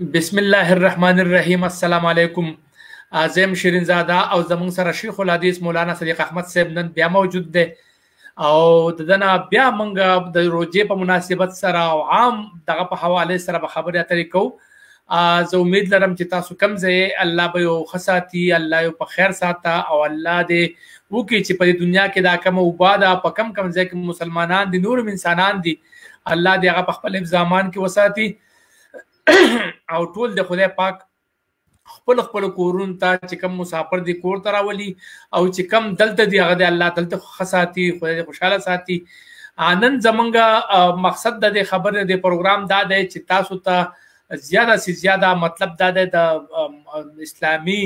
بسم الله الرحمن الرحیم. السلام علیکم. اعظم شیرین زاده او زمون سره شیخ الحدیث مولانا صدیق احمد صاحب نن بیا موجود دی او دنا بیا منګه د روزې په مناسبت سره او عام دغه په حواله سره به خبرې اترې کوو. زه امید لرم چې تاسو کم ځای الله به یو خصاتی، الله یو په خیر ساته او الله دې وکړي چې په دنیا کې دا کوم وباده په کم ځای کې مسلمانان دي، نور انسانان دي، الله دې هغه په خپل ځامان کې وساتي او ټول د خدای پاک خپل کورونو ته چې کوم مسافر دي کور ته راولي او چې کوم دلته دی هغه د الله دلته خصاتی، خدای خوشاله ساتي. نن زمونږ مقصد د خبرې د پروګرام دا دی چې تاسو ته زیاده سے زیاده مطلب دا دی د اسلامي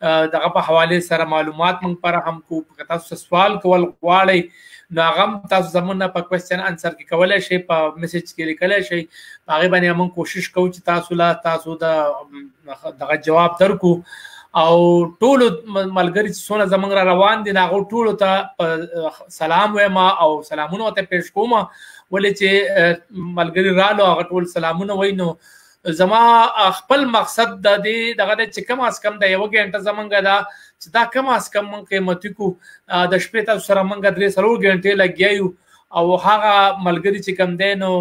دغه په حواله سره معلومات مونږ پر هم کو تاسو سوال کول غواړئ نو هغه تاسو زمونږ په کوېسچن انسر کې کولای شئ، په میسج کې لیکلای شئ، هغه باندې موږ کوشش کوو چې تاسو دغه جواب درکو او ټول ملګری چې څونه زمونږ را روان دي هغه ټول ته سلام وایم او سلامونه ته پیش کوم، ولې چې ملګری رالو هغه ټول سلامونه وای. نو زما خپل مقصد د دې دغه چې کم از کم د یو غنټه زمونږ دا چې دا کم از کم مونږ قیمتي کو د شپې تاسو سره مونږ 3 غنټې لګیایو او هغه ملګری چې کم دی نو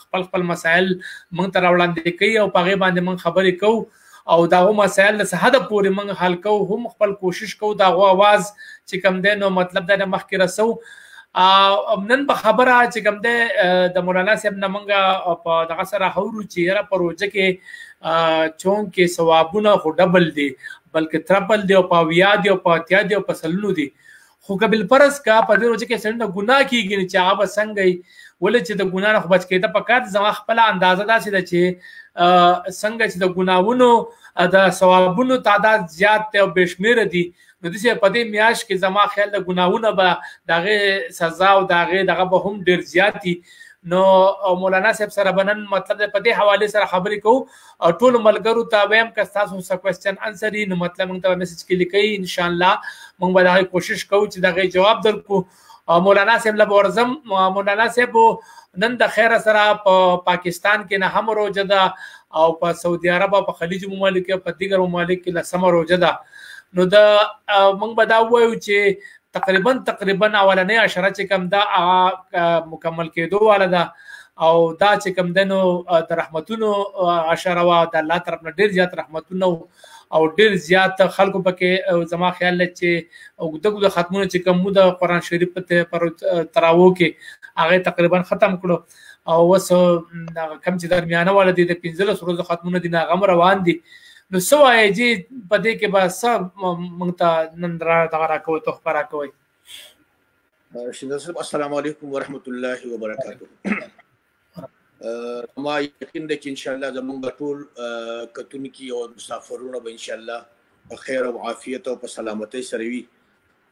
خپل مسائل مونږ ته راوړاندې کوي او په هغې باندې مونږ خبرې کوو او دغه مسایل د څه حده پورې مونږ حل کوو، هم خپل کوشش کوو دغه اواز چې کم دی نو مطلب دا مخکې رسو. نن په خبره چې کوم دی د مولانا صاحب نه مونږ په دغه سره هورو چې یاره په روژه کې چون کې ثوابونه خو ډبل دي بلکې تربل دي او په اویا دي او په اتیا دي او په سلونو دي، خو که بالفرض کا په دې روژه کې سړی نه ګناه کېږي چې هغه به څنګه وي، ولې چې د ګناه نه خو بچ کېده پکار. زما خپله اندازه داسې ده چې څنګه چې د ګناهونو د ثوابونو تعداد زیات دی او بې شمېره دي، نو داسې په دې میاشت کې زما خیال د ګناهونه به د هغې سزا او د هغې دغه به هم ډېر زیات دي. نو مولانا صاحب سره به نن مطلب په دې حوالې سره خبرې کوو او ټولو ملګرو ته وایم که ستاسو څه کوېسچن انسر وي نو مطلب موږ ته میسج کې لیکئ، انشاءالله موږ به د هغې کوشش کوو چې د هغې جواب درکړو. مولانا صاحب له به ورځم. مولانا صاحب نن د خیره سره په پاکستان کې نه هم روژه ده او په سعودي عرب او په خلیج ممالک او په دیگر ممالک کې لسمه روژه ده. نو د موږ به دا ووایو چې تقریبا اولنۍ عشره چې کوم ده مکمل کېدو واله ده او دا چې کوم دی نو د رحمتونو عشره وه، د الله طرف نه ډېر زیات رحمتونه او ډېر زیات خلکو پکې زما خیال دی چې اوږده ختمونه چې کوم د قرآن شریف په تراوو کې هغه تقریبا ختم کړو او اوس کم چې درمیانه والا دي د 15 ورځو ختمونه دي هغه هم روان دي. نو څه وایي جی په دې کې به څه موږ ته نن دغه راکوئ تحفه راکوئ؟ السلام علیکم ورحمت الله وبرکاته. ما یقین دی چې انشاءالله زموږ ټول کتونکي او مسافرونه به انشاءالله په خیر او عافیت او په سلامتۍ سره وي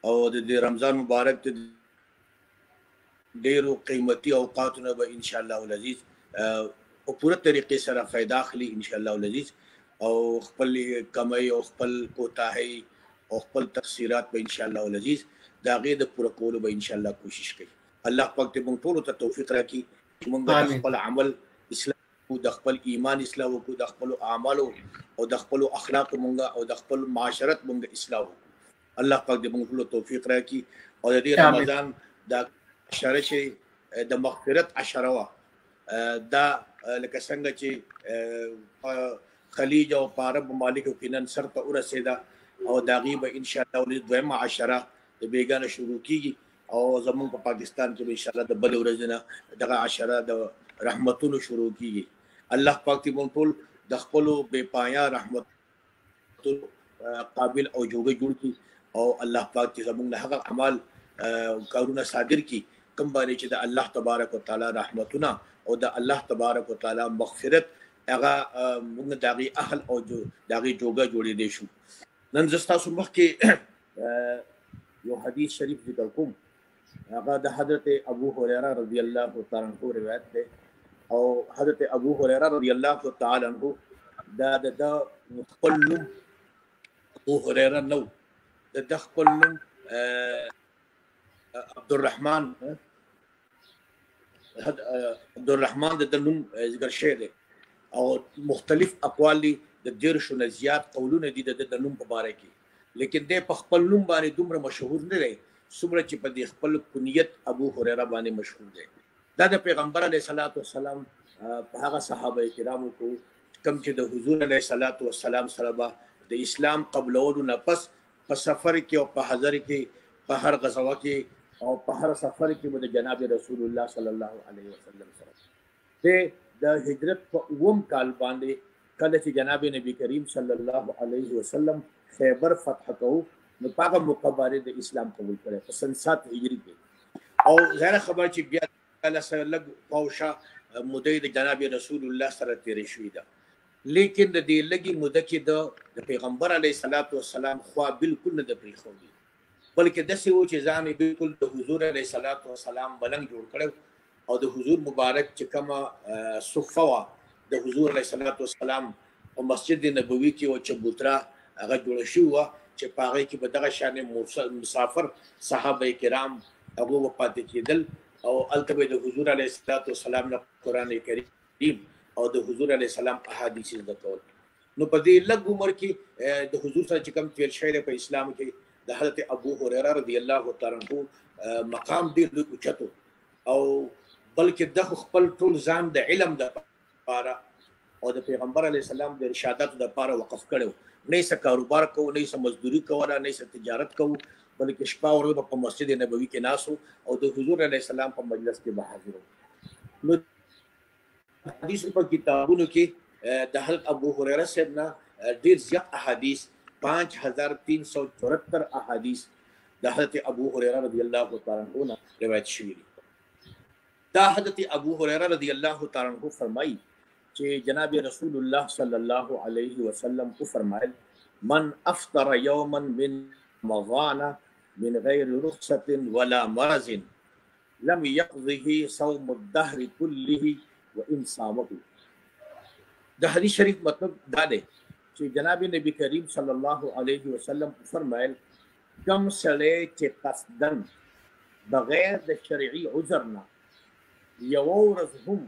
او د دې رمضان مبارک د ډېرو قیمتي اوقاتونه به انشاءالله العزیز په پوره طریقې سره فایده اخلي انشاءالله العزیز او خپل کمۍ او خپل کوتاهۍ او خپل تقصیرات به انشاءالله العزیز د هغې د پوره کولو به انشاءالله کوشش کوي. الله پاک دې موږ ټولو ته توفیق راکړي چې موږ د خپل عمل اصلاح وکړو، د خپل ایمان اصلاح وکړو، د خپلو اعمالو او د خپلو اخلاقو موږ او د خپل معاشرت موږ اصلاح وکړو. الله پاک دې موږ ټولو توفیق راکړي او د دې رمضان دا عشره چې د مغفرت عشره وه دا لکه څنګه چې خلیج او په عرب ممالکو کې نن سر ته ورسېده او د هغې به انشاءالله دویمه عشره د بیګانه شروع کېږي او زمونږ په پاکستان کې به انشاءالله د بلې ورځې نه دغه عشره د رحمتونو شروع کېږي. الله پاک دې موږ ټول د خپلو بې پایه رحمتونو قابل او جوړه جوړ کړي او الله پاک دې زمونږ نه هغه اعمال کارونه صادر کړي کوم باندې چې د الله تبارک وتعالی رحمتونه او د الله تبارک وتعالی مغفرت هغه موږ د هغې اهل او د هغې جوګه جوړېدی شو. نن زه ستاسو مخکې یو حدیث شریف ذکر کوم، هغه د حضرت ابو هریره رضی الله تعالی عنہ روایت دی او حضرت ابو هریره رضی الله تعالی عنہ دا د خپل نوم ابو هریره نو د خپل نوم عبدالرحمن د نوم ذکر شوی دی او مختلف اقوال دي د 10 نه زیات قولونه دي د نوم په باره کې، لیکن د په خپل نوم باندې دومره مشهور نه دی څومره چې په دې خپل کنیت ابو هريره باندې مشهور دی. دا د پیغمبر علیه الصلاۃ والسلام په هغه صحابه کرامو کو کم چې د حضور علیه الصلاۃ والسلام سره د اسلام قبلولو نه پس په سفر کې او په حضر کې په هر غزوه کې او په هر سفر کې د جناب رسول الله صلی الله علیه وسلم سره د هجرت په اوم کال باندې کله چې جناب نبی کریم صلی الله علیه وسلم خیبر فتح کوو نو هغه مقبره د اسلام قبول کړي په سن 7 هجری کې. او ظاهر خبر چې بیا کله سره لګ پوښه مودې د جناب رسول الله سره تیرې شوې ده، لیکن د دې لګي موده کې د پیغمبر علیه الصلاۃ والسلام خوا بالکل نه د پریښودي، بلکې داسې و چې ځان بالکل د حضور علیه الصلاۃ والسلام بلنګ جوړ کړو او د حضور مبارک چې کومه صفه وه د حضور علیه الصلاۃ والسلام په مسجد نبوي کې او چبوتره هغه جوړه شوې وه چې په هغې کې به دغه شانې مسافر صحابه کرام هغه وفات کېدل او هلته به د حضور علیه الصلاۃ والسلام نه قرآن کریم او د حضور علیه السلام احادیث زده کول. نو په دې لږ عمر کې د حضور سره چې کوم تیر شوی دی په اسلام کې د حضرت ابو هريره رضی الله تعالی عنہ مقام ډېر لوی اوچت او بلکې د خپل ټول ځان د علم دپاره او د پیغمبر علیه السلام د ارشاداتو دپاره وقف کړی و. نه یې څه کاروبار کوو، نه یې څه مزدوري کوله، نه یې څه تجارت کوو، بلکې شپه او ورځ په مسجد نبوي کې ناست او د حضور علیه السلام په مجلس کې به حاضر و. نو حدیثو په کتابونو کې د حضرت ابو هريره صاحب نه ډېر زیات احادیث 5374 احادیث د حضرت ابو هريره رضی الله تعالی عنہ نه روایت شوي دي. دا حضرت ابو هريره رضی الله تعالی عنہ فرمایي چې جناب رسول الله صلی الله علیه وسلم کو فرمایل من افطر یوما من رمضان من غیر رخصة ولا مرض لم يقضه صوم الدهر كله وان صامه. د حدیث شریف مطلب دا دی چې جناب نبی کریم صلی الله علیه وسلم فرمایل کم سړی چې قصدن بغیر د شرعي عذر نه یو ورځ هم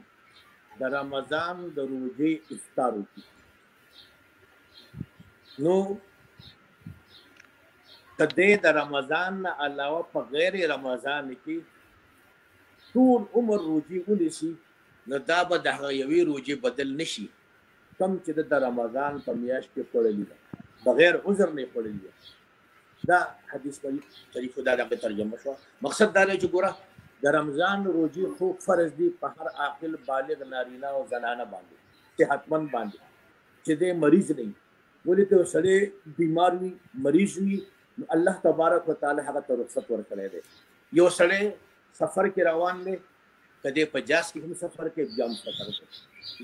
د رمضان د روزې افطار وکړي نو کدی د رمضان نه علاوه په غیر رمضان کې ټول عمر روزې ونیسي نو دا به د هغه یوې روزې بدل نشي کم چې د رمضان په میاشت کې خوړلې ده بغیر عذر نه خوړلې ده. دا حدیث شریف دا دغه ترجمه شو. مقصد دا دی چې ګوره د رمضان روزې خو فرض دي په هر عاقل بالغ نارینه او زنانه باندې صحتمند باندې چې د مریض نه وي. ولې ته سړی بیمار وي مریض وي نو الله تبارک وتعالی هغه ته رخصت ورکړی دی. یو سړی سفر کې روان دی کدی په جاس کې هم سفر کې بیا هم سفر کوي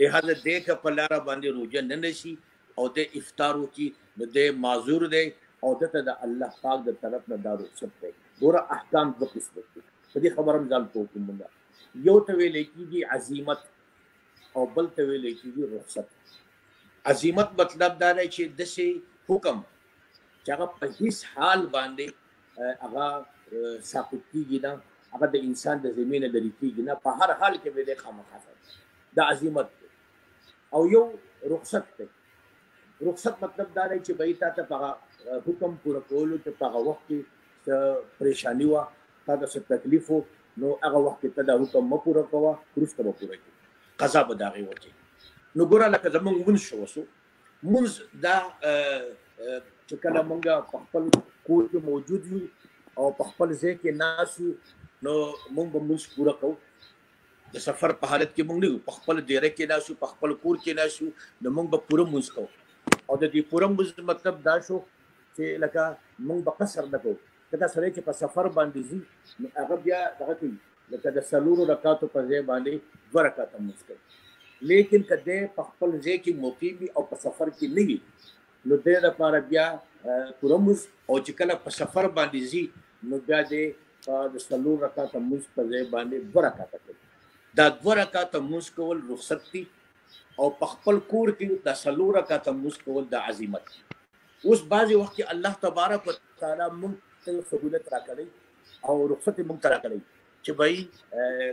لہذا دې که په لاره باندې روزه نه نشي او د افطار وکړي نو د معذور دی او دته د الله پاک د طرف نه دا رخصت دی. ګوره احکام دوه قسم دي په دې خبره هم ځان پوه کړم. یو ته ویل کېږي عزیمت او بل ته ویل کېږي رخصت. عزیمت مطلب دا دی چې داسې حکم چې هغه په هیڅ حال باندې هغه ساقط کېږي نه، هغه د انسان د ذمې نه لرې کېږي نه، په هر حال کې به دی خامخا دا عزیمت دی. او یو رخصت دی. رخصت مطلب دا دی چې به تا ته په حکم پوره کولو کې په هغه وخت کې پریشاني وه تا ته څه تکلیف و نو هغه وخت کې ته دا حکم مه پوره کوه وروسته به پوره کړي قضا به د هغې وکړي. نو ګوره لکه زمونږ مونځ شو وسو مونځ دا چې کله مونږ په خپل کور کې موجود یو او په خپل ځای کې ناست یو نو مونږ به مونځ پوره کوو. د سفر په حالت کې مونږ نه یو په خپل ډیره کې ناست یو په خپل کور کې ناست یو نو مونږ به پوره مونځ کوو. او د دې پوره مونځ مطلب دا شو چې لکه مونږ به قصر نه کوو. کله سړی چې په سفر باندې ځي نو هغه بیا دغه کوي لکه د څلورو رکعاتو په ځای باندې 2 رکعاته مونځ کوي. لیکن کله په خپل ځای کې مقیم وي او په سفر کې نه وي نو دې لپاره بیا پوره مونځ او چې کله په سفر باندې ځي نو بیا دې د څلورو رکعاته مونځ په ځای باندې 2 رکعاته کوي. دا 2 رکعاته مونځ کول رخصت دي او په خپل کور کې د څلورو رکعاته مونځ کول د عزیمت. اوس بعضې وخت کې الله تبارک وتعالی مونږ ته سهولت راکړی او رخصت مونږ ته راکړی چې بھائی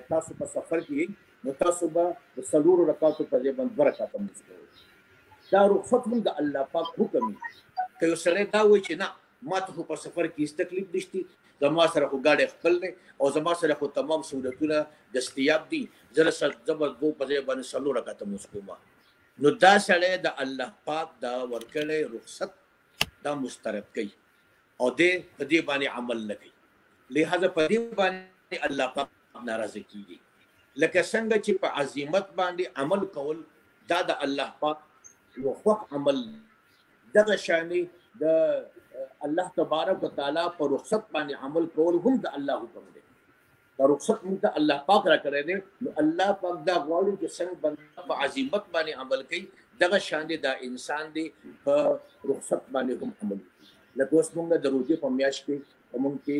تاسو په سفر کې نو تاسو به د څلورو رکعاتو په ځای باندې 2 رکعاته لمونځ کوئ. دا رخصت هم د الله پاک حکم دی. که یو سړی دا وایي چې نه ما ته خو په سفر کې هیڅ تکلیف نشته، زما سره خو ګاډی خپل دی او زما سره خو تمام سہولتونه دستیاب دي، زه به 2 په ځای باندې 4 رکعاته لمونځ کوم، نو دا سړی د الله پاک دا ورکړی رخصت دا مسترد کوي او دې په دې باندې عمل نه کوي. لہذا په دې باندې الله پاک ناراضه کیږي. لکه څنګه چې په عزیمت باندې عمل کول دا د الله پاک یو خوښ عمل، دغه شانې د الله تبارک وتعالی په رخصت باندې عمل کول هم د الله حکم دی. دا رخصت موږ ته الله پاک را کړی دی، نو الله پاک دا غواړي چې څنګه بنده په عزیمت باندې عمل کوي دغه شان دی دا انسان دی په رخصت باندې هم عمل کوي. لکه اوس موږ د روژې په میاشت کې موږ کې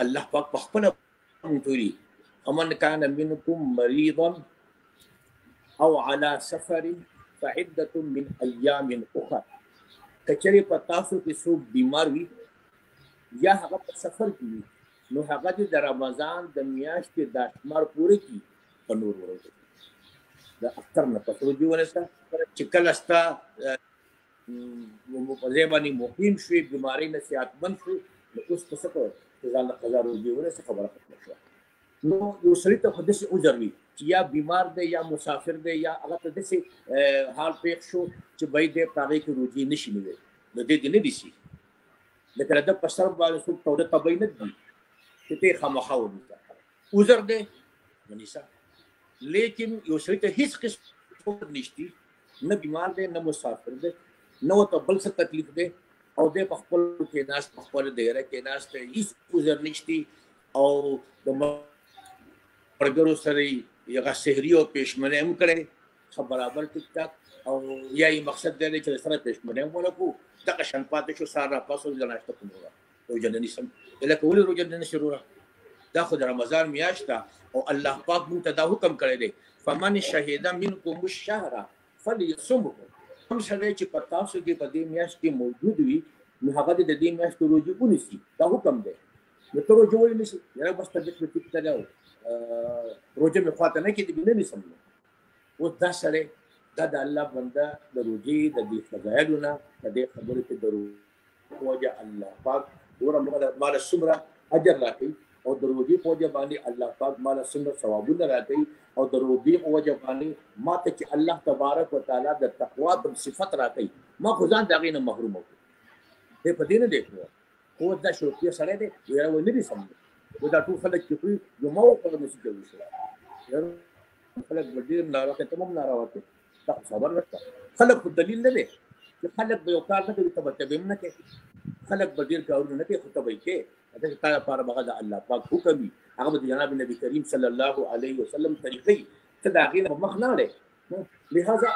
الله پاک په خپله موږ ویلي ومن كان منكم مريضا او على سفر فعدة من ايام اخرى. کچری په تاسو کې څوک بیمار وي یا هغه په سفر کې وي نو هغه د رمضان د میاشتې د شمار پوره کړي په نور ورځو د اختر نه پس روژې ونیسه چې کله ستا په ځای باندې مقیم شوې بیمارۍ نه صحتمند شو نو اوس ته څه کوې چې ځان له قضا روژې ونیسه خبره ختمه شوه. نو یو سړي ته خو داسې عذر وي چې یا بیمار دی یا مسافر دی یا هغه ته داسې حال پېښ شو چې باید دی په هغې کې روژې نه شي نیولی نو دې دې نه نیسي. لکه د ده په سر باندې څوک توده تبی نه دي چې ته یې خامخا ونیسه، عذر دی ونیسه. لیکن یو سړي ته هېڅ قسم عذر نشته، نه بیمار دی نه مسافر دی نه ورته بل څه تکلیف دی او دی په خپل کېناست په خپله دیره کېناست هېڅ عذر نشته او د پرګرو سره یغه سحری او پېشمنه هم کړي خو برابر ټیک ټاک او یا یې مقصد دی چې سره پېشمنه هم ونکړو دغه شان پاتې شو سهار راپاسو د ناشته کوم روژه نه نیسم. لکه ولې روژه نه نیسې وروره؟ دا خو د رمضان میاشت ده او الله پاک موږ ته دا حکم کړی دی فمن شهد منکم الشهر فلیصمه. کوم سړی چې په تاسو کې په دې میاشت کې موجود وي نو هغه د دې میاشتې روژې ونیسي، دا حکم دی. نو ته روژه ولې نیسې؟ یاره بس طبیعت مې ټیک ته دی روژه مې خواته نه کېدي نه نیسم. اوس دا سړی دا د الله بنده د روژې د دې فضایلو نه د دې خبرې کې د روژې په وجه الله پاک ګوره ماله څومره اجر راکوي او د روژې په وجه باندې الله پاک ماله څومره ثوابونه راکوي او د روژې په وجه باندې ما ته چې الله تبارک وتعالی د تقوا کوم صفت راکوي ما خو ځان د هغې نه محروم وکړو. دی په دې نه دی کړی خو دا شوقي سړی دی یاره وایي نه دي سم و دا ټول خلک چې خوري نو ما ورته نشي کولی شو خلک به ډېر ناروا کوي ته هم ناروا کوې دا خو خبر نشته. خلک خو دلیل نه دی چې خلک به یو کار نه کوي ته به تبې هم نه کوې، خلک به ډېر کارونه نه کوي خو ته به یې کوې ځکه تا لپاره به هغه د الله پاک حکم وي هغه به د جناب نبي کریم صلی الله علیه وسلم طریقې ته د هغې نه به مخ نه وړې. لہذا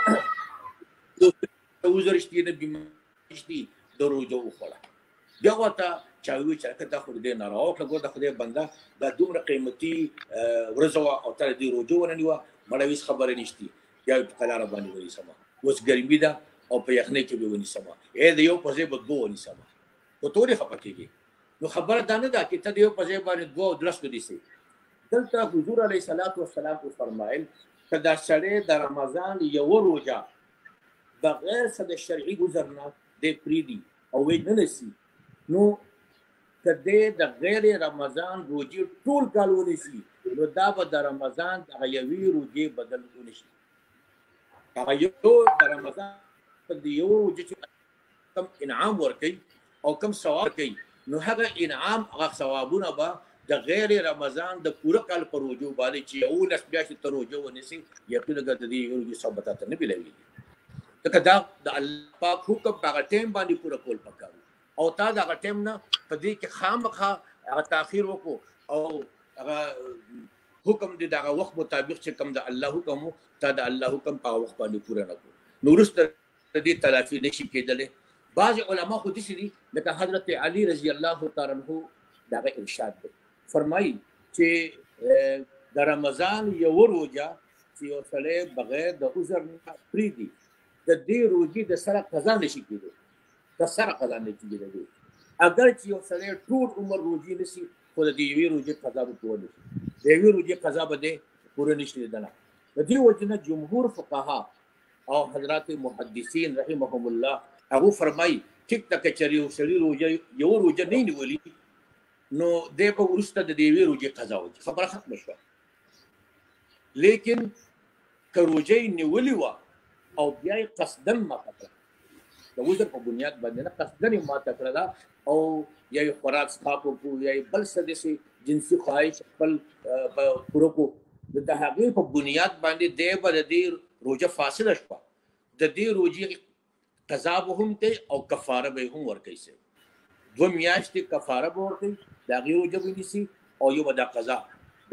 عذر شته نه بیماري شته د روژه وخوړه بیا ورته چا وویل چې دا خو دې ناروا وکړه ګوره د خدای بنده دا دومره قیمتي ورځ وه او تا دې روژه ونه نیوه مړه هېڅ خبره نشتي بیا په قلاره باندې ونیسمه اوس ګرمي ده او په یخنۍ کې به ونیسمه د یو په ځای به 2 ونیسمه خو ته ولې خفه کېږې؟ نو خبره دا نه ده چې ته د یو په ځای باندې 2 او 10 ونیسې. دلته حضور علیه الصلاة والسلام وفرمایل که دا سړی د رمضان یوه روژه بغیر څه د شرعي عذر نه دی پرېږدي او ویې نه نیسي نو که دی د غیر رمضان روژې ټول کال ونیسي نو دا به د رمضان دغه یوې روژې بدل ونشي. هغه یو د رمضان په د یو روژې چې کم انعام ورکوي او کم ثواب کوي نو هغه انعام هغه ثوابونه به د غیر رمضان د پوره کال په روژو باندې چې 11 میاشتې ته روژه ونیسي یقینا د دې یو روژې ثواب ته نه ملوي. ځکه دا د الله پاک حکم په هغه ټایم باندې پوره کول پکار او تا د هغه ټایم نه په دې کې خامخا هغه تاخیر وکړو او هغه حکم دی د هغه وخت مطابق چې کوم د الله حکم تا د الله حکم په وخت باندې پوره نه کړو نو وروسته د دې تلافي نشي کېدلی. بعض علما خو داسې دي لکه حضرت علي رضی الله تعالی عنه د هغه ارشاد دی فرمایي چې د رمضان یوه روژه چې یو سړی بغیر د عذر نه پرېږدي د دې روژې د سره قضا نشي کېدی د سره قضا نه کېدی. اگر چې یو سړی ټول عمر روژې نیسي خو د دې یوې روژې قضا به پوره نشي د یوې روژې قضا به دی پوره نشي لیدلی. د دې وجنه جمهور فقها او حضرات محدثین رحمهم الله هغه فرمایي ټیک تک چری او سړي روزه یو روزه نه نیولي نو د په ورسته د دیوی روزه قضا وکړي خبره ختم شوه لیکن که روزه نیولي و او بیا یې قصدن ماته کړه د وزر په بنیاد باندې نه قصدن یې ماته کړه ده او یا یې خوراک څښاک وکړو یا یې بل څه داسې جنسي خواهش خپل پوره کړو د هغې په بنیاد باندې دی به د دې روزه فاسده شوه د دې روزې قضا به هم کوي او کفاره به هم ورکوي سي 2 میاشتې کفاره به ورکوي د هغې روزه به نیسي او یو به دا قضا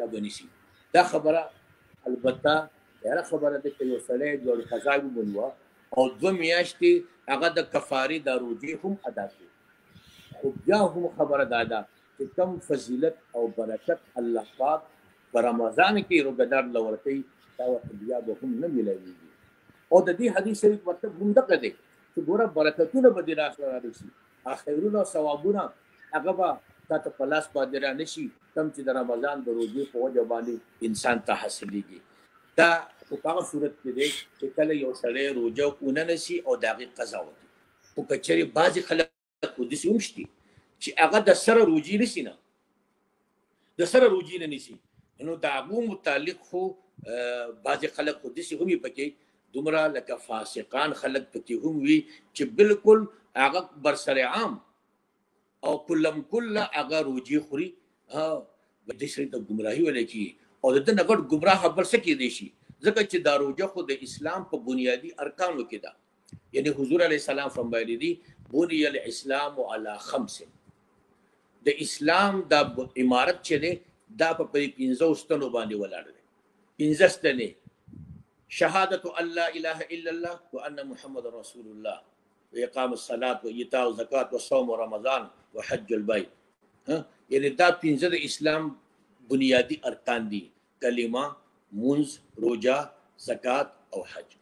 دا به نیسي دا خبره البته یاره خبره ده چې یو سړی یو قضا ومنوه او 2 میاشتې هغه د کفارې دا روزې هم ادا کړي خو بیا هم خبره دا ده چې کوم فضیلت او برکت الله پاک په رمضان کې روزهدار له ورکوي دا ورته بیا به هم نه میلاویږي او د دې حدیث شریف مطلب هم دغه دی چې ګوره برکتونه به دې راسره راشي خیرونه او ثوابونه هغه به تا ته په لاس باندې رانشي کوم چې د رمضان د روزې په وجه باندې انسان ته حاصلېږي دا په هغه صورت کې دی چې کله یو سړی روزه ونه نیسي او د هغې قضا وکړي خو که چېرې بعضې خلک خو داسې هم شتي چې هغه د سره روزې نیسي نه د سره روزې نه نیسي نو د هغو متعلق خو بعضې خلک خو داسې هم وي پکې دومره لکه فاسقان خلک پکې هم وي چې بالکل هغه برسر عام او کلم کله هغه روزې خوري دې سړي ته ګمراهي ویلی کېږي او د ده نه غټ ګمراه بل څه کېدی شي ځکه چې دا روزه خو د اسلام په بنیادي ارکانو کې ده یعنی حضور علیه السلام فرمایلی دي بني الاسلام على 5 د اسلام دا عمارت چې دی دا په 15 ستنو باندې ولاړ دی 15 ستنې شهادت ان لا اله الا الله وان محمد رسول الله واقام الصلاه وايتاء الزکات وصوم رمضان وحج البيت یعنی دا 15 د اسلام بنیادی ارکان دي کلمه منز روزه زکات او حج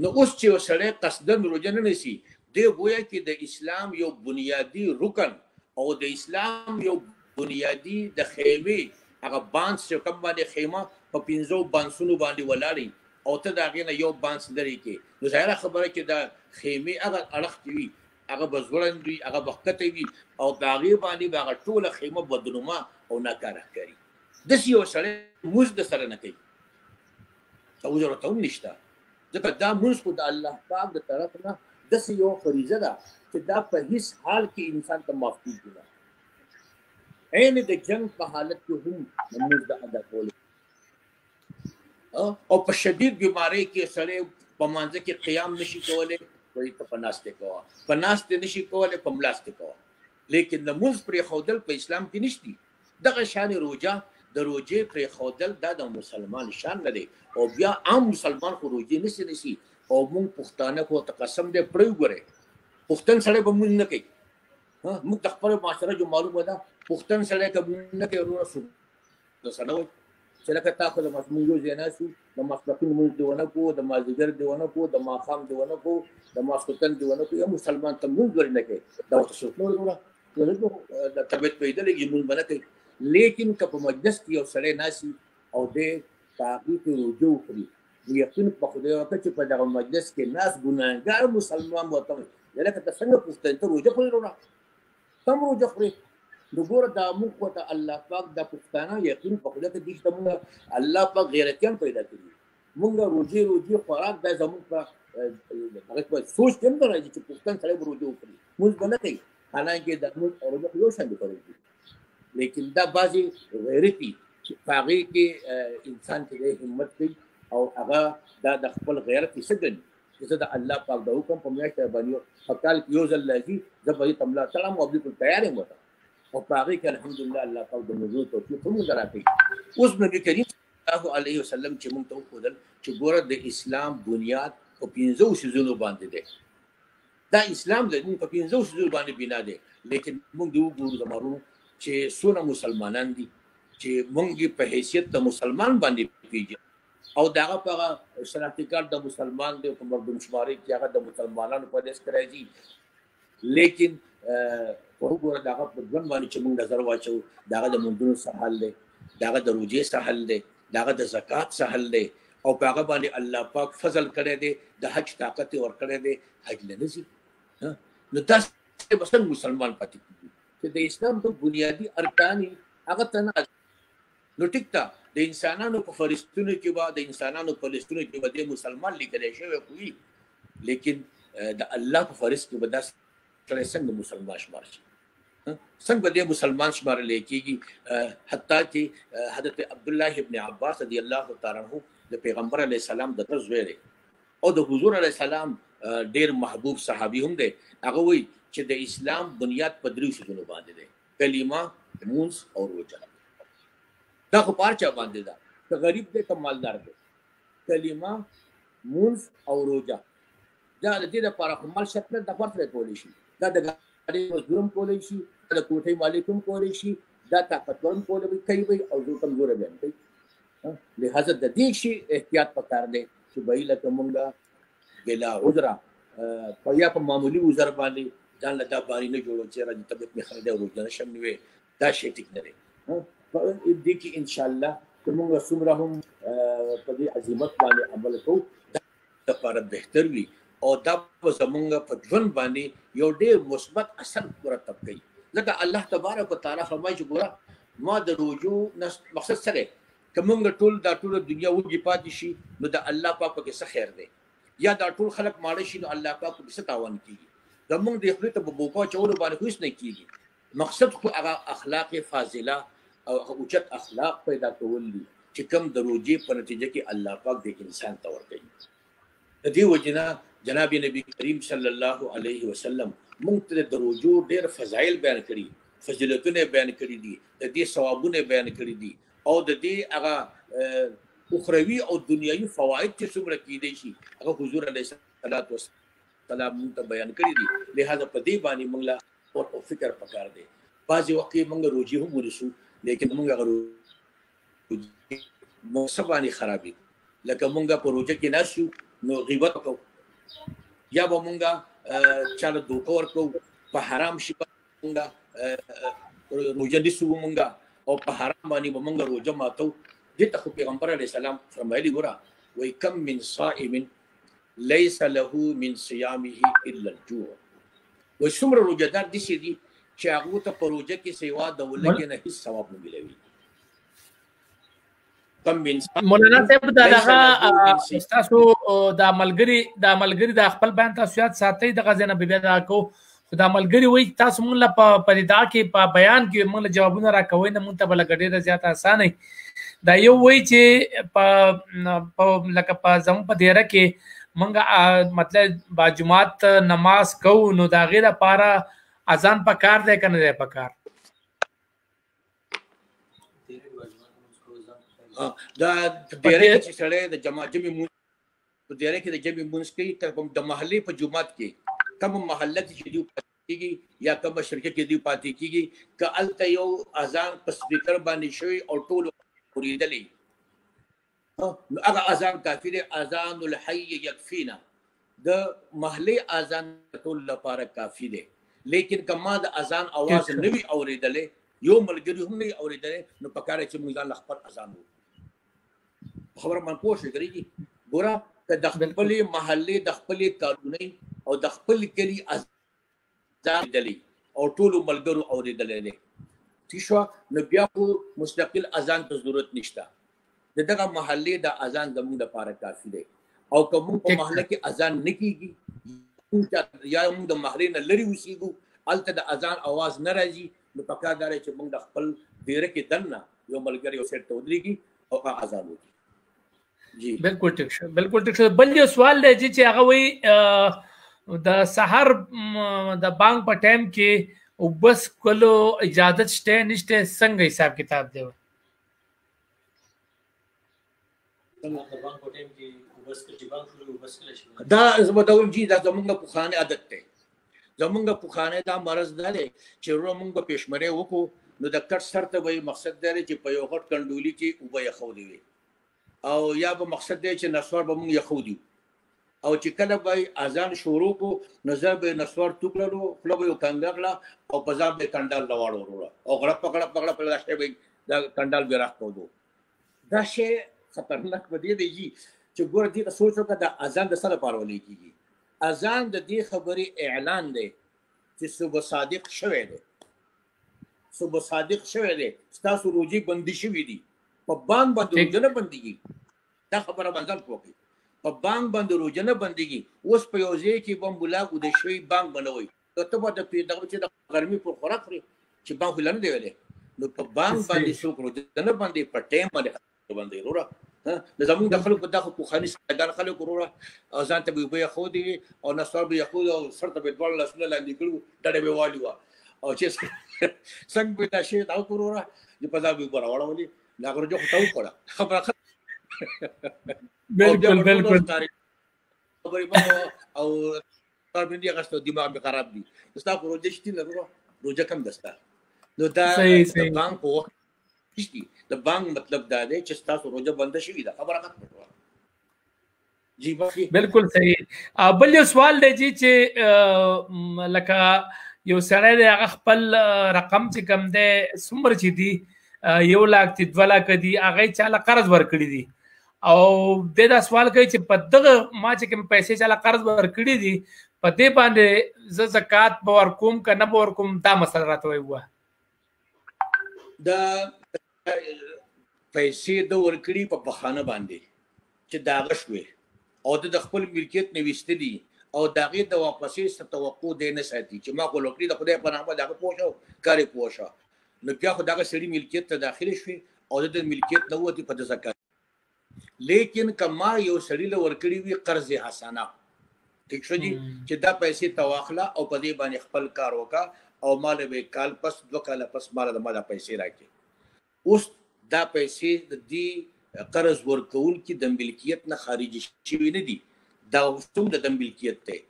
نو اوس چې سړی قصدن روزه نه نیسي دی گویا کې د اسلام یو بنیادی رکن او د اسلام یو بنیادی د خیمه هغه بانس چې کوم باندې خیمه په 15 بانسونو باندې ولاړی او ته دا غینه یو بانس لري کې نو ظاهره خبره کې د خیمه هغه اړخ وي هغه بزورند وي هغه وخته وي او دا غي باندې هغه ټوله خیمه بدنومه او ناکاره کوي د یو سره مزد سره نه کوي او ضرورت هم نشته ځکه دا موږ خو د الله پاک د طرف نه د یو فریضه ده چې دا په هیڅ حال کې انسان ته معاف کیږي نه عین د جنگ په حالت کې هم موږ د ادا کول او په شدید بیماری کې سره په مانځ کې قیام نشي کولای کوئی ته پناسته کوه پناسته نشي کولای په ملاسته کوه لیکن د موږ پر خودل په اسلام کې نشتی دغه شان روزه د روزې پر خودل د مسلمان شان نه دی او بیا عام مسلمان خو روزې نشي او موږ پښتانه کو ته قسم دې پړې وګره پښتون سره به موږ نه کوي موږ د خپل معاشره جو معلومه ده پښتون سره کوم نه کوي ورو شو د سنوي چې لکه تاسو د مسموم یو ځای ناسو د ماسپښین موږ دیونه کو د مازدیګر دیونه کو د ماښام دیونه کو د ماسختن دیونه کو یو مسلمان ته موږ ورنه کوي دا تاسو نور وروه د طبيعت پیدا لګي موږ باندې کوي لیکن که په مجلس کې یو سړی ناسي او د تاقیق رجوع کوي یقین په خدای او چې په دغه مجلس کې ناس ګناهګار مسلمان وته لکه ته څنګه پوښتنه ته روزه خوري وروړه تم روزه خوري د ګور د موږ ته الله پاک د پښتانه یقین په خدای ته دي چې موږ الله پاک غیرتيان پیدا کړی موږ روزي خوراک د زموږ په هغه په سوچ کې نه راځي چې پښتون سره روزه وکړي موږ باندې کوي حالانکه د موږ روزه یو شان کوي لیکن دا بازي غیرتي فقې کې انسان کې همت کوي او هغه دا د خپل غیرت څخه چې د الله پاک د حکم په میاشت باندې فقال یو ځل لذي زبې تملا سلام او بالکل تیار یم وته او فقې کې الحمدلله الله پاک د موجود توفیق هم دراتې اوس نبی کریم صلی الله علیه وسلم چې موږ ته خودل چې ګوره د اسلام بنیاد په 15 شذونو باندې ده دا اسلام د په 15 شذونو باندې بنا ده لیکن موږ د وګورو د مارو چې څونه مسلمانان دي چې موږ په حیثیت د مسلمان باندې پیژنو او داغه په شناختی کارت د مسلمان دی په مردم شماري کې هغه د مسلمانانو په داس راځي لیکن په وګوره داغه په ځوان باندې چې موږ نظر واچو داغه د مندونو سهال دی داغه د روزې سهال دی داغه د زکات سهل دی او هغه باندې الله پاک فضل کړی دی د حج طاقت ور کړی دی حج نه نشي نو تاسو بس مسلمان پاتې کیږي چې د اسلام د بنیادی ارکان هغه تنه نو ټیک تا د انسانانو په فرښتونو کې به د انسانانو په لستونو کې به د مسلمان لیکل شوی کوي لیکن د الله په فرښت کې به داس څنګه مسلمان شمار شي څنګه به د مسلمان شمار لیکيږي حتی چې حضرت عبد الله ابن عباس رضی الله تعالی عنہ د پیغمبر علی السلام د تزویر او د حضور علی السلام ډیر محبوب صحابي هم دی هغه وایي چې د اسلام بنیاد په درې شیانو باندې دی کلمه مونږ او روزه دا خو پارچا باندې دا که غریب دی که مالدار دی کلمه مونږ او روزه دا د دې لپاره مال شرط نه د فرض کولی شي دا د غریب مزدورم کولی شي د کوټې مالکم کولی شي دا طاقتور کولی کوي او زه کمزور یم لہذا د دې شي احتیاط پکار دی چې به لکه مونږه بلا عذر په یا په معمولی عذر باندې ځان له دا باري نه جوړو چې راځي طبيعت می خرده او روزانه شم نیوي دا شي ټیک نه دی دې کې ان شاء الله موږ څومره هم په دې عزمت باندې عمل کوو دا لپاره بهتر وي او دا زمونږ په ژوند باندې یو ډېر مثبت اثر مرتب کوي ځکه الله تبارک وتعالى فرمایي چې ګوره ما د روزو مقصد سره کومه ټول دا ټول دنیا وږي پاتې شي نو د الله پاک کې څه خیر دی یا دا ټول خلق ماړه شي نو الله پاک به څه تاوان کوي زمونږ د خپل ته بوپا چولو باندې هیڅ نه کیږي مقصد خو هغه اخلاق فاضله او اوچت اخلاق پیدا کول دي چې کوم د روزي په نتیجه کې الله پاک د انسان ته ورکوي د دې وجنه جناب نبی کریم صلی الله علیه وسلم موږ ته د روزو ډېر فضایل بیان کړي فضیلتونه بیان کړي دي د دې ثوابونه بیان کړي دي او د دې هغه اخروی او دنیوي فواید چې څومره کېدای شي هغه حضور علیه السلام موږ ته بیان کړي دي لہذا په دې باندې موږ لا او فکر پکار دی بعضې وخت موږ روزي هم ونیسو لیکن موږ هغه موسبانی خرابي لکه موږ په روزه کې نشو نو غیبت کوو یا به موږ چاله دوکه ورکوو په حرام شي موږ روزه نیسو موږ او په حرام باندې به موږ روزه ماتو دې ته خو پیغمبر علیه السلام فرمایلي ګوره وایي کم من صائم ليس له من صيامه الا الجوع وایي څومره روزهدار داسې دي چې هغو ته په روزه کې سوا د ولږې نه هېڅ ثواب نه ملوي مولانا صاحب دا دغه تاسو د ملګري د خپل بیان تاسو یاد ساتئ دغه ځای نه بیا دا کو خو دا ملګري وایي تاسو مونږ له په دا کې په بیان کې مونږ له جوابونه راکوئ نه مونږ ته به لږ ډېره زیاته اسانه دا یو وایي چې لکه په زموږ په دیره کې مونږ مطلب با جماعت نماز کوو نو د هغې لپاره اذان پکار دی که نه دی پکار دا ډیره چې سړی د جمعي مونځ په ډیره کې د جمعي مونځ کوي د محلې په جومات کې کوم محله کې چې دوی پاتې کېږي یا کوم شرکت کې دوی پاتې کېږي که هلته یو اذان په سپیکر باندې شوی او ټولو اورېدلی نو هغه اذان کافي دی اذان الحي یکفینا د محلې اذان ټول لپاره کافي دی لیکن که ما د اذان اواز نه وي اورېدلی یو ملګري هم نه وي اورېدلی نو پکار چې موږ ځان خپل اذان وکړو خبره من پوه شئ ګرېږي ګوره که د خپلې محلې د خپلې کارونې او د خپل کلي اذان اورېدلی او ټولو ملګرو اورېدلی دی ٹھیک شوه نو بیا خو مستقل اذان ته ضرورت نشته د دغه محلې د اذان زموږ دپاره کافي دی او که موږ په محله کې اذان نه کېږي یا موږ د محلې نه لرې اوسېږو هلته د اذان اواز نه راځي نو پکار دا دی چې موږ د خپل دیره کې دننه یو ملګری یو سیټ ته ودرېږي او هغه اذان وکړي جی بالکل ټیک شو بالکل ټیک شو بل یو سوال دی چې هغه وایي د سحر د بانګ په ټایم کې وبس کولو اجازت شته نشته څنګه حساب کتاب دی دا زموږ جی دا زموږ پخوانی عادت دی زموږ پخوانی دا مرض نه دی چې موږ په پېشمرۍ وکړو نو د کټ سر ته به مقصد دی چې په یو غټ کنډولي کې اوبه یخودې وي او یا به مقصد دی چې نسوار به موږ یخودي او چې کله به اذان شروع کو نو زه به نسوار تو کړلو خوله به یې کنګغله او په ځان به یې کنډال له واړو وروړه او غړپ غړپ غړپ دا شی به دا کنډال بیا راښکودو دا شی خطرناک په دې دی چې ګوره دې ته سوچ وکړه د اذان د څه لپاره ویل کېږي. اذان د دې خبرې اعلان دی چې صبح صادق شوی دی، صبح صادق شوی دی، ستاسو روزې بندي شوي دي. په بانک باندې روزه نه بندېږي، دا خبره باندې وکړئ. په بانک باندې روزه نه بندېږي. اوس په یو ځای کې به ملا ګوده شوی بانک بنوئ، ته به د غرمې پر خوراک خورې چې بانک خو نه دی ویلی. نو په بانک باندې څوک روزه نه بندوي، په ټایم باندې بندوي. وروره زمونږ د خلکو دغه پوخاني سادهګان خلک وروره ځان ته به اوبه یخودې او نسوار به یخود او سر ته به دواړه لاسونه لاندې کړي وو، ډډه به والي وه او چې څنګه به دا شی دا وروره چې په ځان به اوبه راواړولې، هغه روژه خو ته وخوړه. خبره بالکل بالکل خبرې او باندې هغه دماغ مې خراب دي. ستا خو روژه شتي نه وروره، روژه کم ده ستا. نو دا د بانک په وخت د بانک مطلب دا دی چې تاسو روزه بند شوی ده، خبره ختمه شوه. جی بالکل صحیح. بل یو سوال دی چې لکه یو سړی دی هغه خپل رقم چې کم دی څومره چې دي 1 لاک 2 لاک دي هغه چاله قرض ورکړي دي او دا سوال کوي چې په دغه ما چې کوم پیسې چاله قرض ورکړي دي په دې باندې زه زکات به ورکوم که نه به ورکوم، دا مسله راته ووایه. دا پیسې د ورکړي په بخانه باندې چې د هغه شوې او د خپل ملکیت نویسته دي او د هغې د واپسې څه توقع دی نه ساتي چې ما خو لوکړي د خدای په نامه د هغه پوه شه کار یې پوه شه، نو بیا خو دغه سړي ملکیت ته داخلې شوې او د ملکیت نه ووتې په د زکات. لیکن که ما یو سړي له ورکړي وي قرض حسنه، ټیک شو جي، چې دا پیسې ته واخله او په دې باندې خپل کار وکړه او ماله به کال پس 2 کاله پس ماله د ما پیسې راکړي. اوس دا پیسې د دې قرض ورکول کې د ملکیت نه خارج شوي نه دي، دا هم د ملکیت دی.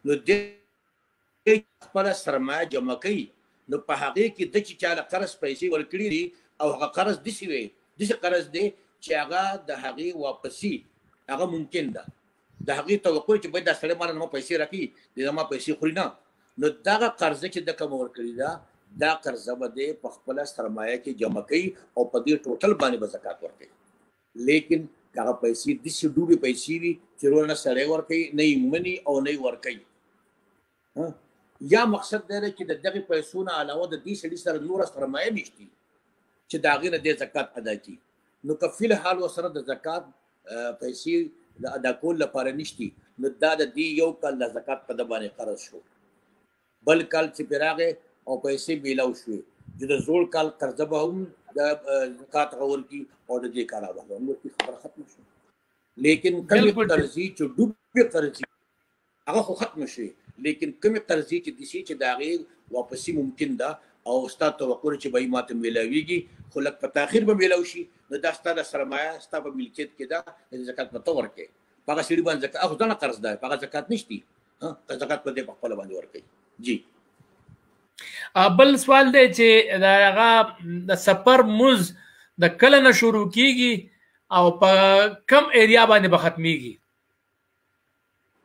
نو دې خپل سرمایه جمع کوي، نو په هغې کې د چې چاله قرض پیسې ورکړي دي او هغه قرض داسې وي داسې قرض دی چې هغه د هغې واپسي هغه ممکن ده، د هغې توقع چې باید دا سړی ماله ما پیسې راکړي د ما پیسې خوري نه. نو دغه قرضه چې د کوم ورکړي ده دا قرضه به دی په خپله سرمایه کې جمع کوي او په دې ټوټل باندې به زکات ورکوي. لیکن هغه پیسې داسې ډوبې پیسې وي چې روره نه سړی ورکوي نه یې مني او نه یې ورکوي. یا مقصد دا دی چې د دغې پیسو نه علاوه د دې سړي سره نوره سرمایه نشتي چې د هغې نه دی زکات ادا کړي. نو که فی الحال ورسره د زکات پیسې د ادا کولو لپاره نشتي، نو دا د دې یو کال د زکات په ده باندې قرض شو، بل کال چې پرې راغی او پیسې میلاو شوې چې د زوړ کال قرضه به هم د زکات هغه ورکړي او د دې کال به هم ورکړي، خبره ختمه شوه. لیکن کمې قرضې چې ډوبې قرضې هغه خو ختمه شوې، لیکن کمې قرضې چې داسې چې د هغې واپسي ممکن ده او ستا توقع چې به یې ماته میلاویږي خو لږ په تاخیر به میلاو شي، نو دا ستا د سرمایه ستا په ملکیت کې ده، د زکات به ته ورکړې. په هغه سړي باندې زکات خو ځانه قرض ده، په هغه زکات نشتي، زکات به دې په خپله باندې ورکوي. جی بل سوال دی چې هغه د سفر مز د کله نه شروع کیږي او په کم ایریا باندې به ختمیږي؟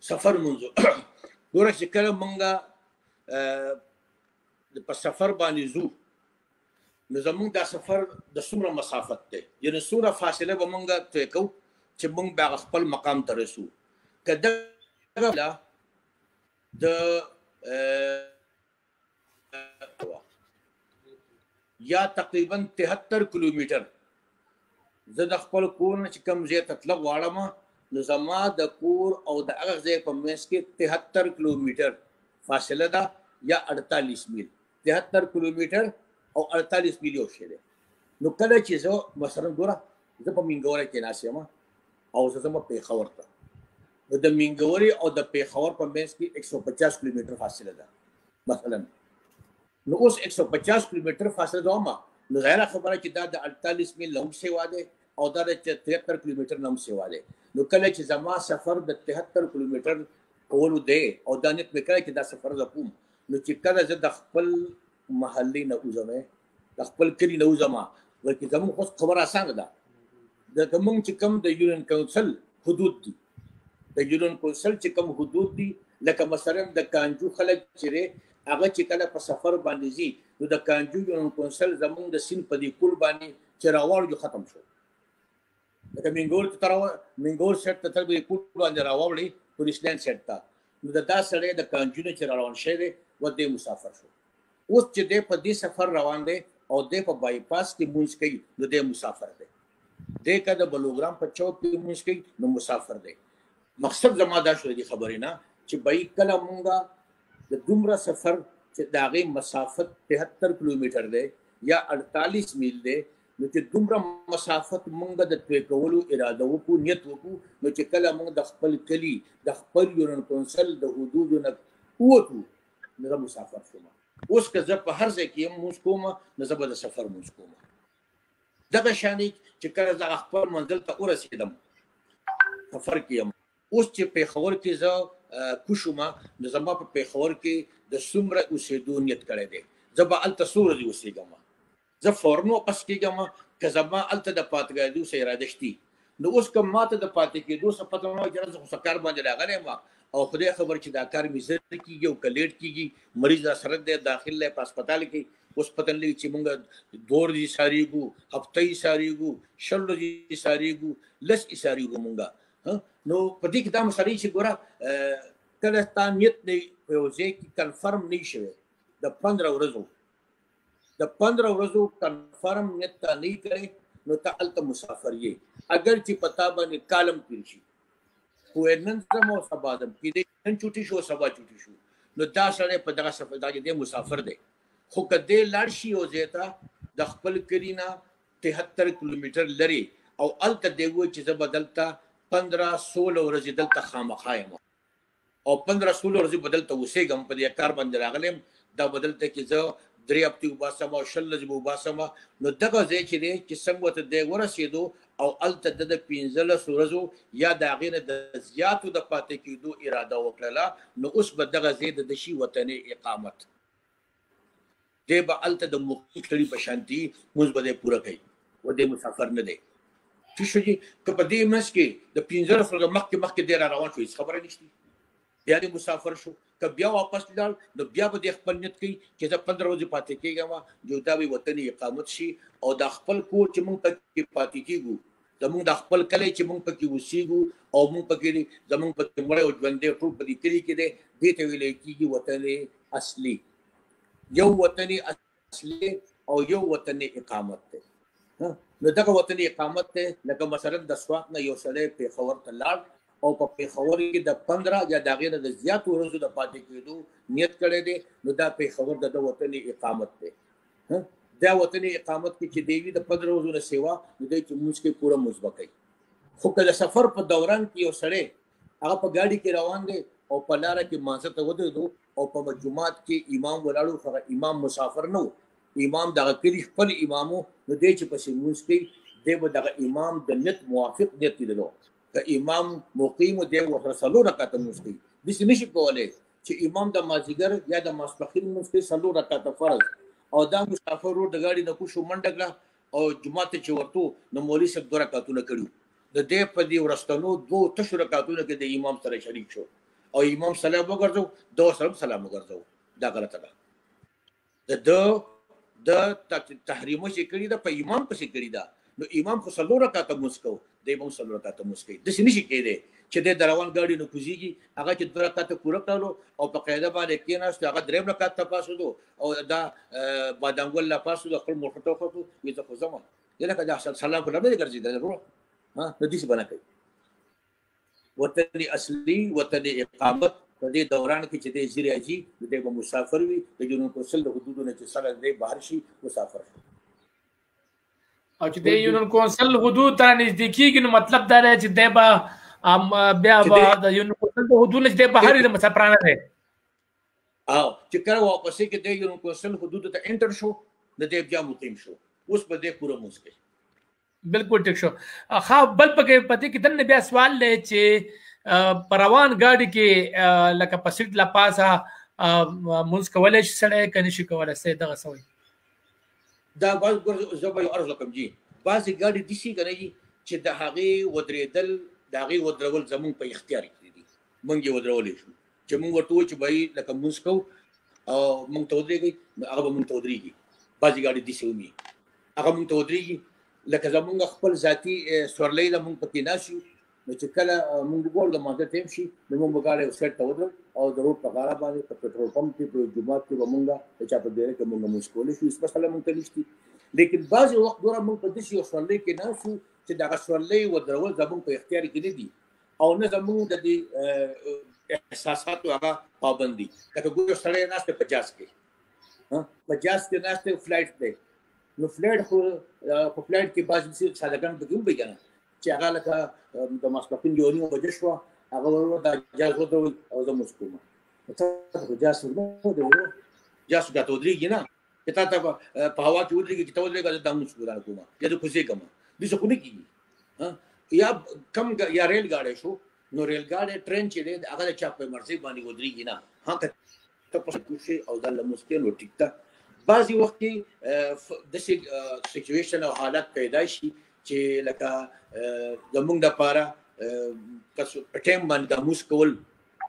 سفر مونږ ګوره چې کله مونږه په سفر باندې ځو نو زمونږ دا سفر د څومره مسافت دی، یعنې څومره فاصله به مونږ طی کوو چې مونږ به خپل مقام ته رسو. که دغه د یا تقریبا 73 کیلومیټر زه د خپل کور نه چې کوم ځای ته تله غواړم نو زما د کور او د هغه ځای په منځ کې 73 کیلومیټر فاصله ده یا 48 میل. 73 کیلومیټر او 48 میل یو شی دی. نو کله چې زه مثلا ګوره زه په مینګورې کې ناست یم او زه ځم پېښور ته، نو د مینګورې او د پېښور په منځ کې 150 کیلومیټر فاصله ده مثلا. نو اوس 150 کیلومیټر فاصله ده نو ظاهره خبره چې دا د 48 میل نه هم سیوا دی او دا د 73 کیلومیټر نه هم سیوا دی. نو کله چې زما سفر د 73 کیلومیټر کولو دی او دا نیت مې کړی چې دا سفر زه کوم، نو چې کله زه د خپل محلې نه وځم د خپل کلي نه وځم، بلکې زموږ خو خبره اسانه ده، زموږ چې کوم د یونین کونسل حدود دي، د یونین کونسل چې کوم حدود دي لکه مثلا د کانجو خلک چې هغه چې کله په سفر باندې ځي نو د کانجو یونین کونسل زموږ د سیند په دې پل باندې چې راوړ جو ختم شو، لکه منګول سیټ ته تر به کوټ باندې راوړي پولیس لاین سیټ ته نو دا سړی د کانجونو چې روان شوی دی و دې مسافر شو. اوس چې دی په دې سفر روان دی او دی په بای پاس کې مونځ کوي نو دی مسافر دی. دی که د بلوګرام په چوک کې مونځ کوي نو مسافر دی. مقصد زما دا شو دې خبرې نه چې بای کله مونږه د دومره سفر چې د هغې مسافت 73 کیلومتر دی یا 48 میل دی نو چې دومره مسافت مونږ د طی کولو اراده وکړو نیت وکړو نو چې کله مونږ د خپل کلي د خپل یونین کونسل د حدودو نه ووتو نو زه مسافر شوم. اوس که زه په هر ځای کې یم مونځ کوم نو زه به د سفر مونځ کوم. دغه شانې چې کله زه خپل منزل ته ورسېدم سفر کې یم. اوس چې پېښور کې زه کوشم نو زما په پېښور کې د څومره اوسېدو نیت کړی دی. زه به هلته څو ورځې اوسېږم. زه فورن واپس کېږم که زما هلته د پاتې کېدو څه اراده شتي. نو اوس که ماته د پاتې کېدو څه پته نه وه چې زه خو څه کار باندې راغلی یم او خدای خبر چې دا کار مې زر کېږي او که لیټ کېږي مریض راسره دی داخل دی په هسپتال کې اوس پته نه لګي چې مونږ 2 ورځې سارېږو هفته یې سارېږو 6 ورځې سارېږو 10 یې سارېږو مونږه. نو په دې کې دا مسئلې چې ګوره کله ستا نیت نه په یو ځای کې کنفرم نه شوی د 15 ورځو د 15 ورځو کنفرم نیت ته نه کړی نو ته هلته مسافر یې. اگر چې په تا باندې کالم تېر شي خو نن ځم او سبا ځم کېدای نن چوټي شو سبا چوټي شو نو دا سړی په دغه سفر دا چې دی مسافر دی. خو که دی لاړ شي یو ځای ته د خپل کلي نه 73 کیلومتر لرې او هلته دی وایي چې زه به دلته 15-16 ورځې دلته خامخا یم او 15-16 ورځې به دلته اوسېږم په دې کار باندې راغلی یم دا به دلته کې زه 3 هفتې وباسم او 6 ورځې به وباسم. نو دغه ځای چې دی چې څنګه ورته دی ورسېدو او هلته د 15 ورځو یا د هغې نه د زیاتو د پاتې کېدو اراده وکړله نو اوس به دغه ځای د شي وطني اقامت دی به هلته د مقیم سړي په شانتي مونځ به دی پوره کوي و دی مسافر نه دی. ټیک شو چې که په دې منځ کې د 15 ورځو مخکې دی را روان شو هېڅ خبره نشته بیا دی مسافر شو. که بیا واپس لاړ نو بیا به د خپل نیت کوي چې زه 15 ورځې پاتې کېږم جو دا به وطني اقامت شي او د خپل کور چې مونږ پکې پاتې کېږو زمونږ د خپل کلی چې مونږ پکې اوسېږو او مونږ پکې زمونږ پکې مړی او ژوندی ټول په دې کلي کې دی دې ته ویلی کېږي وطن اصلي. یو وطني اصلي او یو وطني اقامت دی. نو دغه وطني اقامت دی لکه مثلا د سوات نه یو سړی پېښور ته لاړ او په پېښور کې د 15 یا د هغې نه د زیاتو ورځو د پاتې کېدو نیت کړی دی نو دا پېښور د وطني اقامت دی. دا وطني اقامت کې چې دی وي د 15 ورځو نه سیوا نو دی چې مونځ کې پوره مونځ به کوي. خو که د سفر په دوران کې یو سړی هغه په ګاډي کې روان دی او په لاره کې مانځه ته ودرېدو او په جومات کې امام ولاړو خو امام مسافر نه و امام دغه کلي خپل امامو نو دی چې پسې مونځ کوي دی به دغه امام د نیت موافق نیت لیدلو. که امام مقیم دی ورسره 4 رکعته مونځ کوي داسې نشي کولی چې امام د مازدیګر یا د ماسپښین مونځ کوي 4 رکعته فرض او دا مسافر ورو د ګاډي نه کوشو منډه کړه او جومات ته چې ورتو نو مولوي صاحب 2 رکعتونه کړي د دې په دې وروستنو 2 تشو رکعتونو کې د امام سره شریک شو او امام سلام وګرځو دو سره سلام وګرځو دا غلطه ده. د تحریمو چې کړي ده په امام پسې کړي ده نو امام خو 4 رکعته مونځ کوو دی به هم 4 رکعته مونځ کوي. داسې نشي کېدی چې دی د روان ګاډي نه کوزېږي هغه چې 2 رکعته پوره کړلو او په قاعده باندې کېناستو هغه 3 رکعت ته پاسېدو او دا بادامګل لا پاسېدو خپل موټر ته وختو وي زه خو ځم لکه دا سلام خو نه دی ګرځېدلی وروره نو داسې به نه کوي. وطني اصلي وطني اقامت په دې دوران کې چې دی ځي راځي دی به مسافر وي د یونین کونسل د حدودو نه چې سره دی بهر شي مسافر شي او چې د یونین کونسل حدود ته نږدې کېږي نو مطلب دا دی چې دی به بیا د یونین کونسل د حدود نه چې دی بهر د مسافرانه دی او چې کله واپس کې دی یونین کونسل حدود ته انټر شو نو دی بیا مقیم شو اوس به دی پوره مونځ کوي. بالکل ټیک شو. خا بل پکې پته کې دنه بیا سوال لې چې پروان ګاډي کې لکه په سیټ لا پاسه مونږ کولای شي سړی کني شي کولای سي دغه سوي دا باز زبې ارزو کوم جی بعضی ګاډي د شي کوي چې د هغې ودرېدل د هغې ودرول زمونږ په اختیار کې دي مونږ یې ودرولې شو چې مونږ ورته وایو چې بھائی لکه مونځ کوو او مونږ ته ودرېږئ هغه به مونږ ته ودرېږي. بعضې ګاډي داسې ومي هغه مونږ ته ودرېږي لکه زمونږ خپل ذاتي سورلۍ د مونږ پکې ناسیو نو چې کله مونږ ګور د مانځه ټیم شي نو مونږ به ګاډی سیټ ته ودرو او د روډ په غاړه باندې په پټرول پمپ کې په جومات کې به مونږ د چا په ډیره کې مونږ مونځ کولی شو هېڅ مسله مونږ ته نشته لیکن بعضې وخت ګوره مونږ په داسې یو سورلۍ کې ناست یو چې دغه سورلۍ ودرول زمونږ په اختیار کې نه دي او نه زمونږ د دې احساساتو هغه پابند دي لکه ګوره سړی ناست دی په جاز کې په جاز کې ناست دی فلایټ دی نو فلایټ خو په فلایټ کې بعضې سادهګان پکې هم وي که نه چې هغه لکه د ماسپښین 9:30 بجې شوه هغه ورور دا جاز ودرول او زه مونځ کوم ته جاز ودرول جاز ته ودرېږي نه چې تا ته په هوا کې ودرېږي چې ته ودرېږه زه دا مونځ ګرانه کوم یا د کوڅې کوم داسې خو نه کېږي یا کم یا ریل ګاډی شو نو ریل ګاډی ټرین چې دی هغه د چا په مرضۍ باندې ودرېږي نه که ته په کوشي او دا لمونځ کوې نو ټیک ده بعضې وخت کې داسې سچویشن او حالت پیدا شي چې لکه زمونږ دپاره په ټایم باندې دا مونځ کول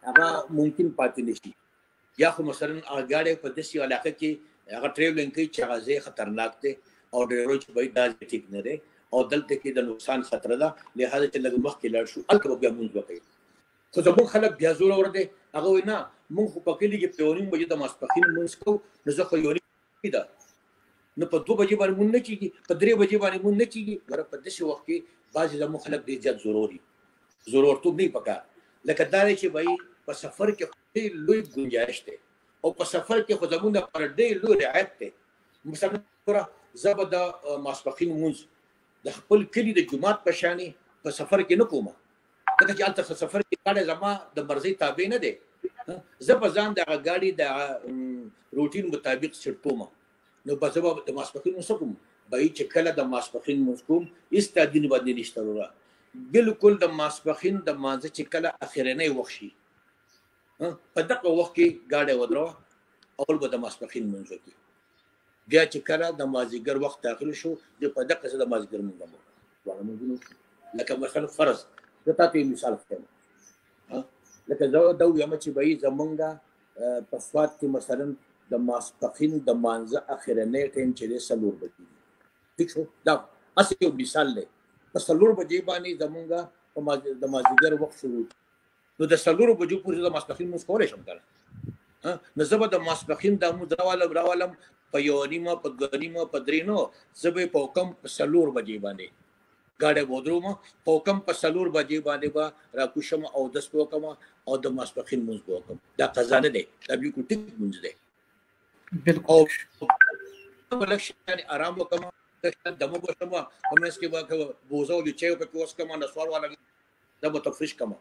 هغه ممکن پاتې نه شي یا خو مثلا هغه ګاډی په داسې علاقه کې هغه ټریولینګ کوي چې هغه ځای خطرناک دی او ډریور چې باید دا ټیک نه دی او دلته کې د نقصان خطره ده لهدا چې لږ مخکې لاړ شو هلته به بیا مونځ وکړي خو زمونږ خلک بیا زورور دی هغه وایي نه مونږ خو په کلي کې په 9:30 بجې د ماسپښین مونځ کوو نو زه خو 9:30 ده نو په 2 بجې باندې مونږ نه کېږي په 3 بجې باندې مونږ نه کېږي ګوره په داسې وخت کې بعضې زموږ خلک ډېر زیات زورورتوب نه وي پکار لکه دا دی چې وایي په سفر کې ډېر لوی ګنجایش دی او په سفر کې خو زمونږ دپاره ډېر لوی رعایت دی مثلا ګوره زه به د ماسپښین مونځ د خپل کلي د جومات په شانې په سفر کې نه کوم ځکه چې هلته سفر کې ګاډی زما د مرضۍ تابع نه دی زه په ځان د هغه ګاډي د روټین مطابق سیټ کوم نو به زه به د ماسپښین مونځ کوم به چې کله د ماسپښین مونځ کوم هېڅ تعدین باندې نشته وروره بلکل د ماسپښین د مانځه چې کله اخرنی وخت شي په دغه وخت کې ګاډی ودروه اول به د ماسپښین مونځ وکړي بیا چې کله د مازدیګر وخت داخل شو د په دغه څه د مازدیګر مونځ هم دواړه مونځونه لکه مثلا فرض زه تا ته یو مثال ښیم لکه زه دا ویم چې به زمونږ په سوات کې مثلا د ماسپښین د مانځه اخرنی ټایم چې دی 4 بجې ټیک شو دا هسې یو مثال دی په 4 بجې باندې زمونږ د مازدیګر وخت شروع نو د 4 بجو پورې د ماسپښین مونځ کولی شم که نو زه به د ماسپښین دا مونځ راولم په 1:30 په 2:30 په 3 زه به په حکم په 4 بجې باندې ګاډی به ودروم په حکم په 4 بجې باندې به راکوشم او اودس به وکړم او د ماسپښین مونځ به وکړم دا قضا نه دی دا بلکل ټیک مونځ دی بالکل لږ شیانې ارام وکړم دمه به شم په منځ کې به بوزه او د چایو پکې وڅښم نسوار والا دا به تفریش کړم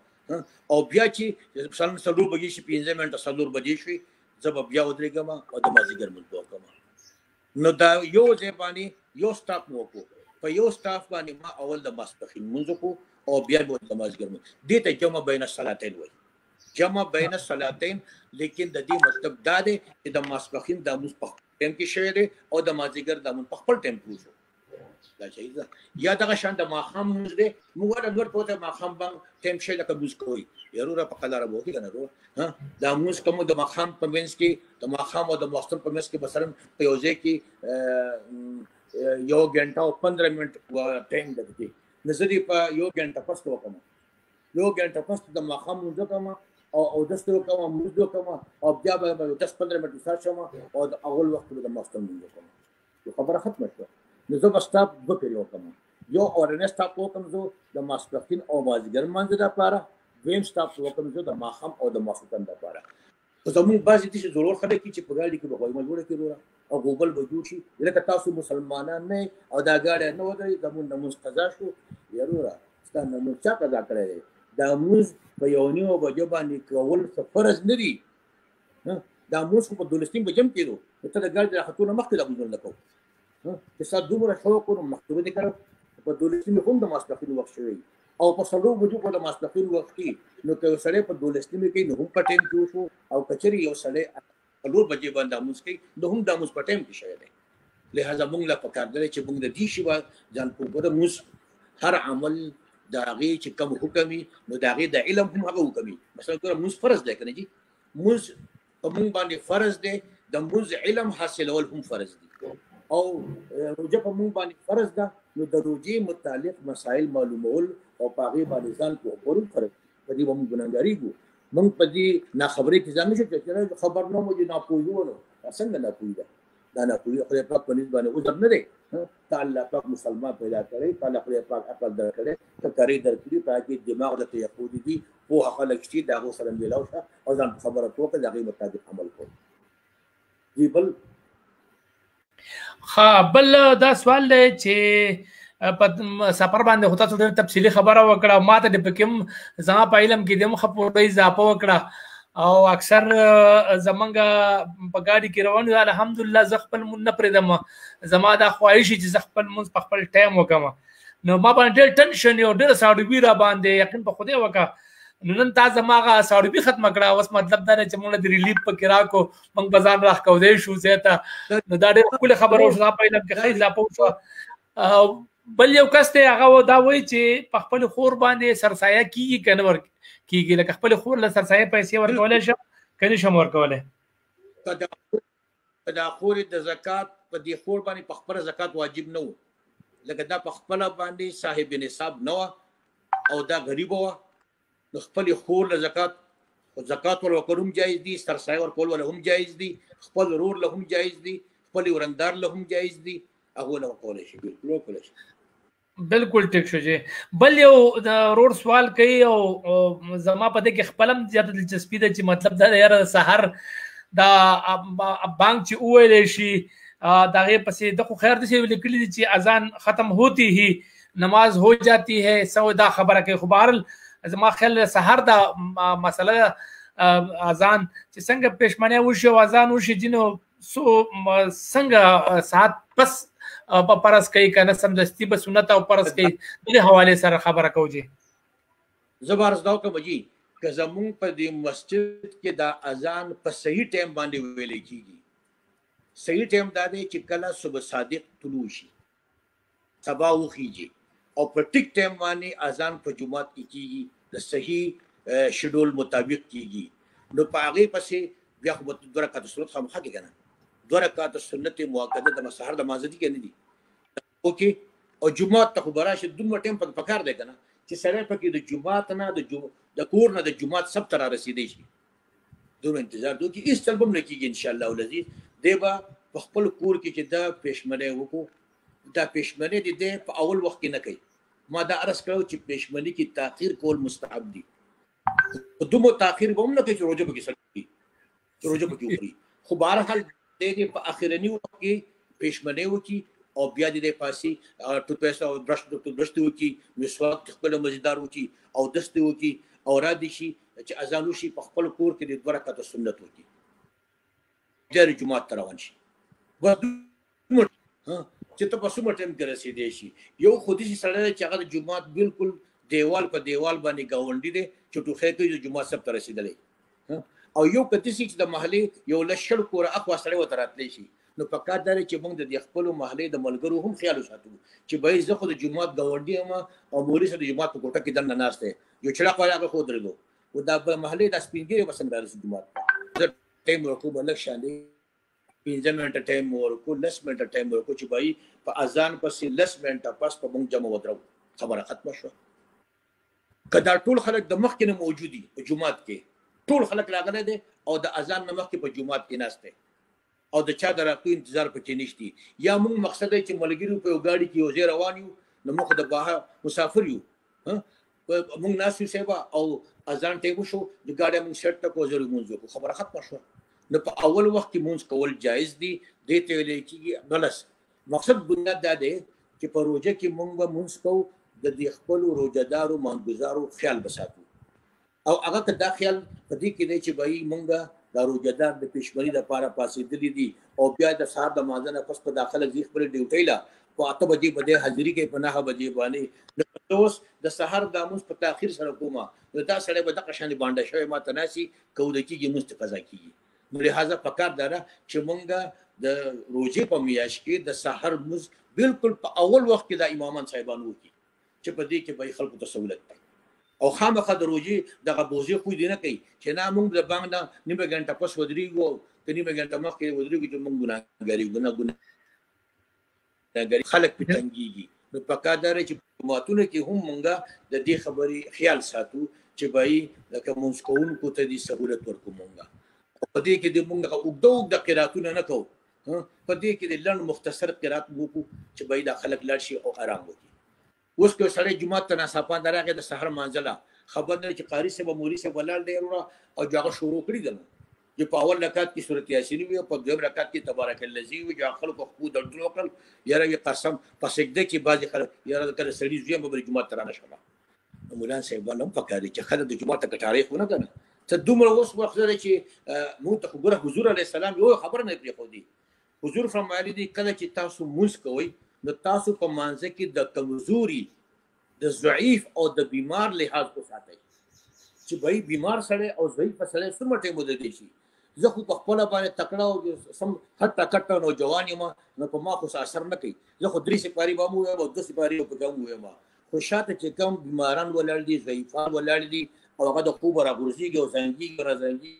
او بیا چې مثلا 4 بجې شي 15 منټه 4 بجې شوي زه به بیا ودرېږم او د مازدیګر مونځ به وکړم نو دا یو ځای باندې یو سټاپ مو وکړو په یو سټاپ باندې ما اول د ماسپښین مونځ وکړو او بیا به د مازدیګر مونځ دې ته جمع بین الصلاتین وایي جمع بین الصلاتین لیکن د دې مطلب دا دی چې د ماسپښین دا مونځ په ټایم کې شوی دی او د مازدیګر دا مونځ په خپل ټایم کې وشو دا صحیح ده یا دغه شان د ماښام مونځ دی موږ والا نور پوهته ماښام باندې ټایم شی لکه مونځ کوئ یاروره په قلاره به وکړي که نه وروره دا مونځ کوم د ماښام په منځ کې د ماښام او د ماخوستن په منځ کې مثلا په یو ځای کې 1 غنټه او 15 منټ ټایم لګي نو زه دې په 1 غنټه پس وکړم 1 غنټه پس د ماښام مونځ وکړم او اودس وکړم مونځ وکړم او بیا به 10-15 منټ وسات شم او د اول وخت به د ماخوستن مونځ وکړم خبره ختمه شوه نو زه به سټاپ 2 پیل وکړم یو اورنی سټاپ وکړم زه د ماسپښین او مازدیګر مانځه دپاره دویم سټاپ وکړم زه د ماښام او د ماخوستن دپاره خو زمونږ بعضې داسې ضرور خلک دي چې په ګاډي کې به غویمه جوړه کړي وروره او ګوګل به جوړ شي لکه تاسو مسلمانان نه او دا ګاډی نه ودرېد زمونږ لمونځ قضا شو یاروره ستا لمونځ چا قضا کړی دی دا مونځ په 1:30 بجو باندې کول څه فرض نه دي دا مونځ خو په 12 بجې هم کېدو نو ته د ګاډي راختو نه مخکې دا مونځونه نه کوو چې ستا دومره شوق و نو مخکې به دې کړو په 12 هم د ماسپښین وخت شوی او په 4 بجو په د ماسپښین وخت کې نو که یو سړی په 12 کې نو هم په ټایم کې وشو او که چېرې یو سړی 4 بجې باندې دا مونځ کوي نو هم دا مونځ په ټایم کې شوی دی لهذا موږ له پکار دی چې موږ د دې شي ځان پوه کړو مونځ هر عمل د هغې چې کوم حکم وي نو د هغې د علم هم هغه حکم وي مثلا ګوره مونځ فرض دی که نه جي مونځ په موږ باندې فرض دی د مونځ علم حاصلول هم فرض دي او روژه په موږ باندې فرض ده نو د روزي متعلق مسائل معلومول او پاغي باندې ځان په پورو فرق په دې باندې ګناګاری کو من په دې نا خبرې کې ځان نشي چې خبر نه مو نه پوهیږو نو څنګه نه پوهیږي دا نه پوهیږي خو په پنځ باندې عذر نه دی تعالی پاک مسلمان پیدا کړي تعالی خپل پاک عقل درکړي ته کاری درکړي تاکي دماغ د یقود دي په خلک چې دا غو سره ملاو شه او ځان خبره توګه دغه مطابق عمل کوي دی بل بل دا سوال دی چې په سفر باندې هوتا څه ډېر تفصیلی خبره وکړه ماته د پکم زما په علم کې د مخپورې اضافه وکړه او اکثر زمونږ په ګاډي کې روان یو الحمدلله زه خپل مون نه پرېږدم زما دا خواهش چې زه خپل مونځ په خپل ټایم وکړم نو ما باندې ډېر ټنشن یو ډېر ساړوبي را باندې یقین په خدای وکړه نو نن تا زما هغه ساړوبي ختمه کړه اوس مطلب دا دی چې موږ د ریلیف پکې راکړو موږ به ځان راښکولی شو ځای ته نو دا ډېره ښکلې خبره وشوه په علم کې ښه اضافه وشوه بل یو کس دی هغه دا وایي چې په خپل خور باندې سرسایه کېږي که نه کېږي لکه خپل خور له سرسایه پیسې ورکولی شم که نه شم ورکولی که دا خور د زکات په دې خور باندې په خپله زکات واجب نه و لکه دا په خپله باندې صاحب نصاب نه وه او دا غریبه وه نو خپلې خور له زکات ورکول هم جایز دي سرسایه ورکول له هم جایز دي خپل ورور له هم جایز دي خپل ورندار له هم جایز دي هغه له ورکولی شي بالکل ورکولی شي بالکل ټیک شو جی بل یو رور سوال کوي او زما په دې کې خپلم زیاته دلچسپي ده چې مطلب دا یاره سحر دا بانک چې وویلی شي د هغې پسې د خو خیر داسې لیکلي دي چې اذان ختم ہوتی ہی نماز ہو جاتی ہے سو دا خبره کوي خو بهرحال زما خیال سحر دا مسله اذان چې څنګه پېشمنۍ وشي او اذان وشي ځینو څنګه ساعت پس په پرس کوي که نه سمدستي به سنت او پرس کوي دغې حوالې سره خبره کوو جي زه به عرض دا وکړم جي که زمونږ په دې مسجد کې دا اذان په صحیح ټایم باندې ویلی کېږي صحیح ټایم دا دی چې کله صبح صادق طلوع شي سبا وخیږي او په ټیک ټایم باندې اذان په جمعات کې کېږي د صحیح شیډول مطابق کېږي نو په هغې پسې بیا خو به 2 رکعته سنت خامخا کې که نه 2 رکعته سنت مؤکده د سحر د مانځه دي که نه دي اوکې او جمعات ته خو به راشي دومره ټایم پکې پکار دی که نه چې سړی پکې د جمعات نه د کور نه د جمعات سب ته را رسېدی شي دومره انتظار دی وکړي هېڅ چل به هم نه کېږي انشاءالله العزیز دی به په خپل کور کې چې دا پېشمنۍ وکړو دا پېشمنۍ د دی په اول وخت کې نه کوي ما دا عرض کړی چې پېشمنۍ کې تاخیر کول مستحب دي په دومره تاخیر به هم نه کوي چې روژه پکې سړي چې روژه پکې وخوري خو بهرحال دی په اخرني وخت کې پېشمنۍ وکړي او بیا د دې پاسې ټوټپیسټ او برش وکړي مسواک خپله مزیدار وکړي او دست وکړي او را دي شي چې اذان وشي په خپل کور کې د 2 رکعته سنت وکړي بیا د جومات ته روان شي چې ته په څومره ټایم کې رسېدی شي یو خو داسې سړی دی چې هغه د جومات بالکل دیوال په دیوال باندې ګاونډي دی چې ټوخی کوي د جومات سب ته رسېدلی او یو که داسې چې د محلې یو لس شل کوره اخوا سړی ورته راتلی شي نو پکار دا دی چې موږ د دې خپلو محلې د ملګرو هم خیال وساتو چې بهی زه خو د جومات ګاونډي یم او مولوي صاحب د جومات په کوټه کې دننه ناست دی یو چړاق والا هغه خو ودرېدو و دا محلې دا سپین ږیری به څنګه رارسي جومات ته زه ټایم ورکوم به لږ شان دی 15 منټه ټایم ورکو 10 منټه ټایم ورکو چې بهی په اذان پسې 10 منټه پس په موږ جمع ودرو خبره ختمه شوه که دا ټول خلک د مخکې نه موجود دي په جومات کې ټول خلک راغلی دی او د اذان نه مخکې په جومات کې ناست دی او د چا د راتلو انتظار پکې نشتی یا موږ مقصد دی چې ملګري په یو ګاډي کې یو ځای روان یو نو موږ د بهر مسافر یو موږ ناست یو صاحبه او اذان ټایم وشو د ګاډی موږ سیټ ته کړو زه لمونځ وکړو خبره ختمه شوه نو په اول وخت کې مونځ کول جایز دي دې ته ویلی کېږي غلس مقصد بنیاد دا دی چې په روژه کې مونږ به مونځ کوو د دې خپلو روژهدارو مانځګزارو خیال به ساتو او هغه که دا خیال په دې کې دی چې بهی مونږ دا روژهدار د پېشمنۍ دپاره پاڅېدلي دي او بیا د سهار د مانځه نه پس په داخله ځي خپلې ډیوټۍ له په 8 بجې به دی حاضري کوي په 9 بجې باندې نو اوس د سهار دا مونځ په تاخیر سره کومه نو دا سړی به دغه شانې بانډه شوی ما ته ناسي کوده کېږي مونځ ته قضا کېږي نو لهذا پکار دا ده چې مونږ د روژې په میاشت کې د سحر مونځ بالکل په اول وخت کې دا امامان صاحبان وکړي چې په دې کې به خلکو ته سهولت وي او خامخا د روژې دغه بوزې خو دې نه کوي چې نه مونږ د بانک نه نیمه ګنټه پس ودرېږو که نیمه ګنټه مخکې ودرېږو چې مونږ ګناهګاري خلک پې تنګېږي نو پکار دی چې جماعتونو کې هم مونږه د دې خبرې خیال ساتو چې بای لکه مونږ کوونکو ته دې سهولت ورکو مونږه په دې کې د مونږه اوږده قراتونه نه کوو په دې کې د لنډ مختصر قرات وکړو چې بای د خلک لاړ شي او آرام وکړي اوس که سړی جماعت ته ناڅاپه درغه د سحر منځله خبر نه چې قاری صاحب مولوی صاحب ولال دی او جاغه شروع کړی دنه چې په اول رکعت کې سورۃ یاسین وی په دویم رکعت کې تبارک الذی وی چې خلکو خو د ټول وکړ یاره وی قسم په سجده کې بعضی خلک یاره کله سړی زوی په جماعت ترانه شوه مولانا صاحب ولهم پکاري چې خلک د جماعت ته تاریخ ونه کنه ته دومره اوس وخت لري چې مونږ ته ګوره حضور علی السلام یو خبر نه پری خو دی حضور فرمایلی دی کله چې تاسو موږ کوي نو تاسو په مانځ کې د کمزوري د ضعیف او د بیمار لحاظ وساتئ چې بھائی بیمار سره او ضعیف سره څومره ټیم ودی شي زه خو په خپل باندې تکړه او سم حتی کټه نو جوان یم نو په ما خو اثر نه کوي زه خو درې سپاری بامو او 2 سپاری په کوم یم خو شاته چې کوم بیماران ولر دي ضعیفان ولر دي او هغه د خوب را ګرځيږي او زنګي راځي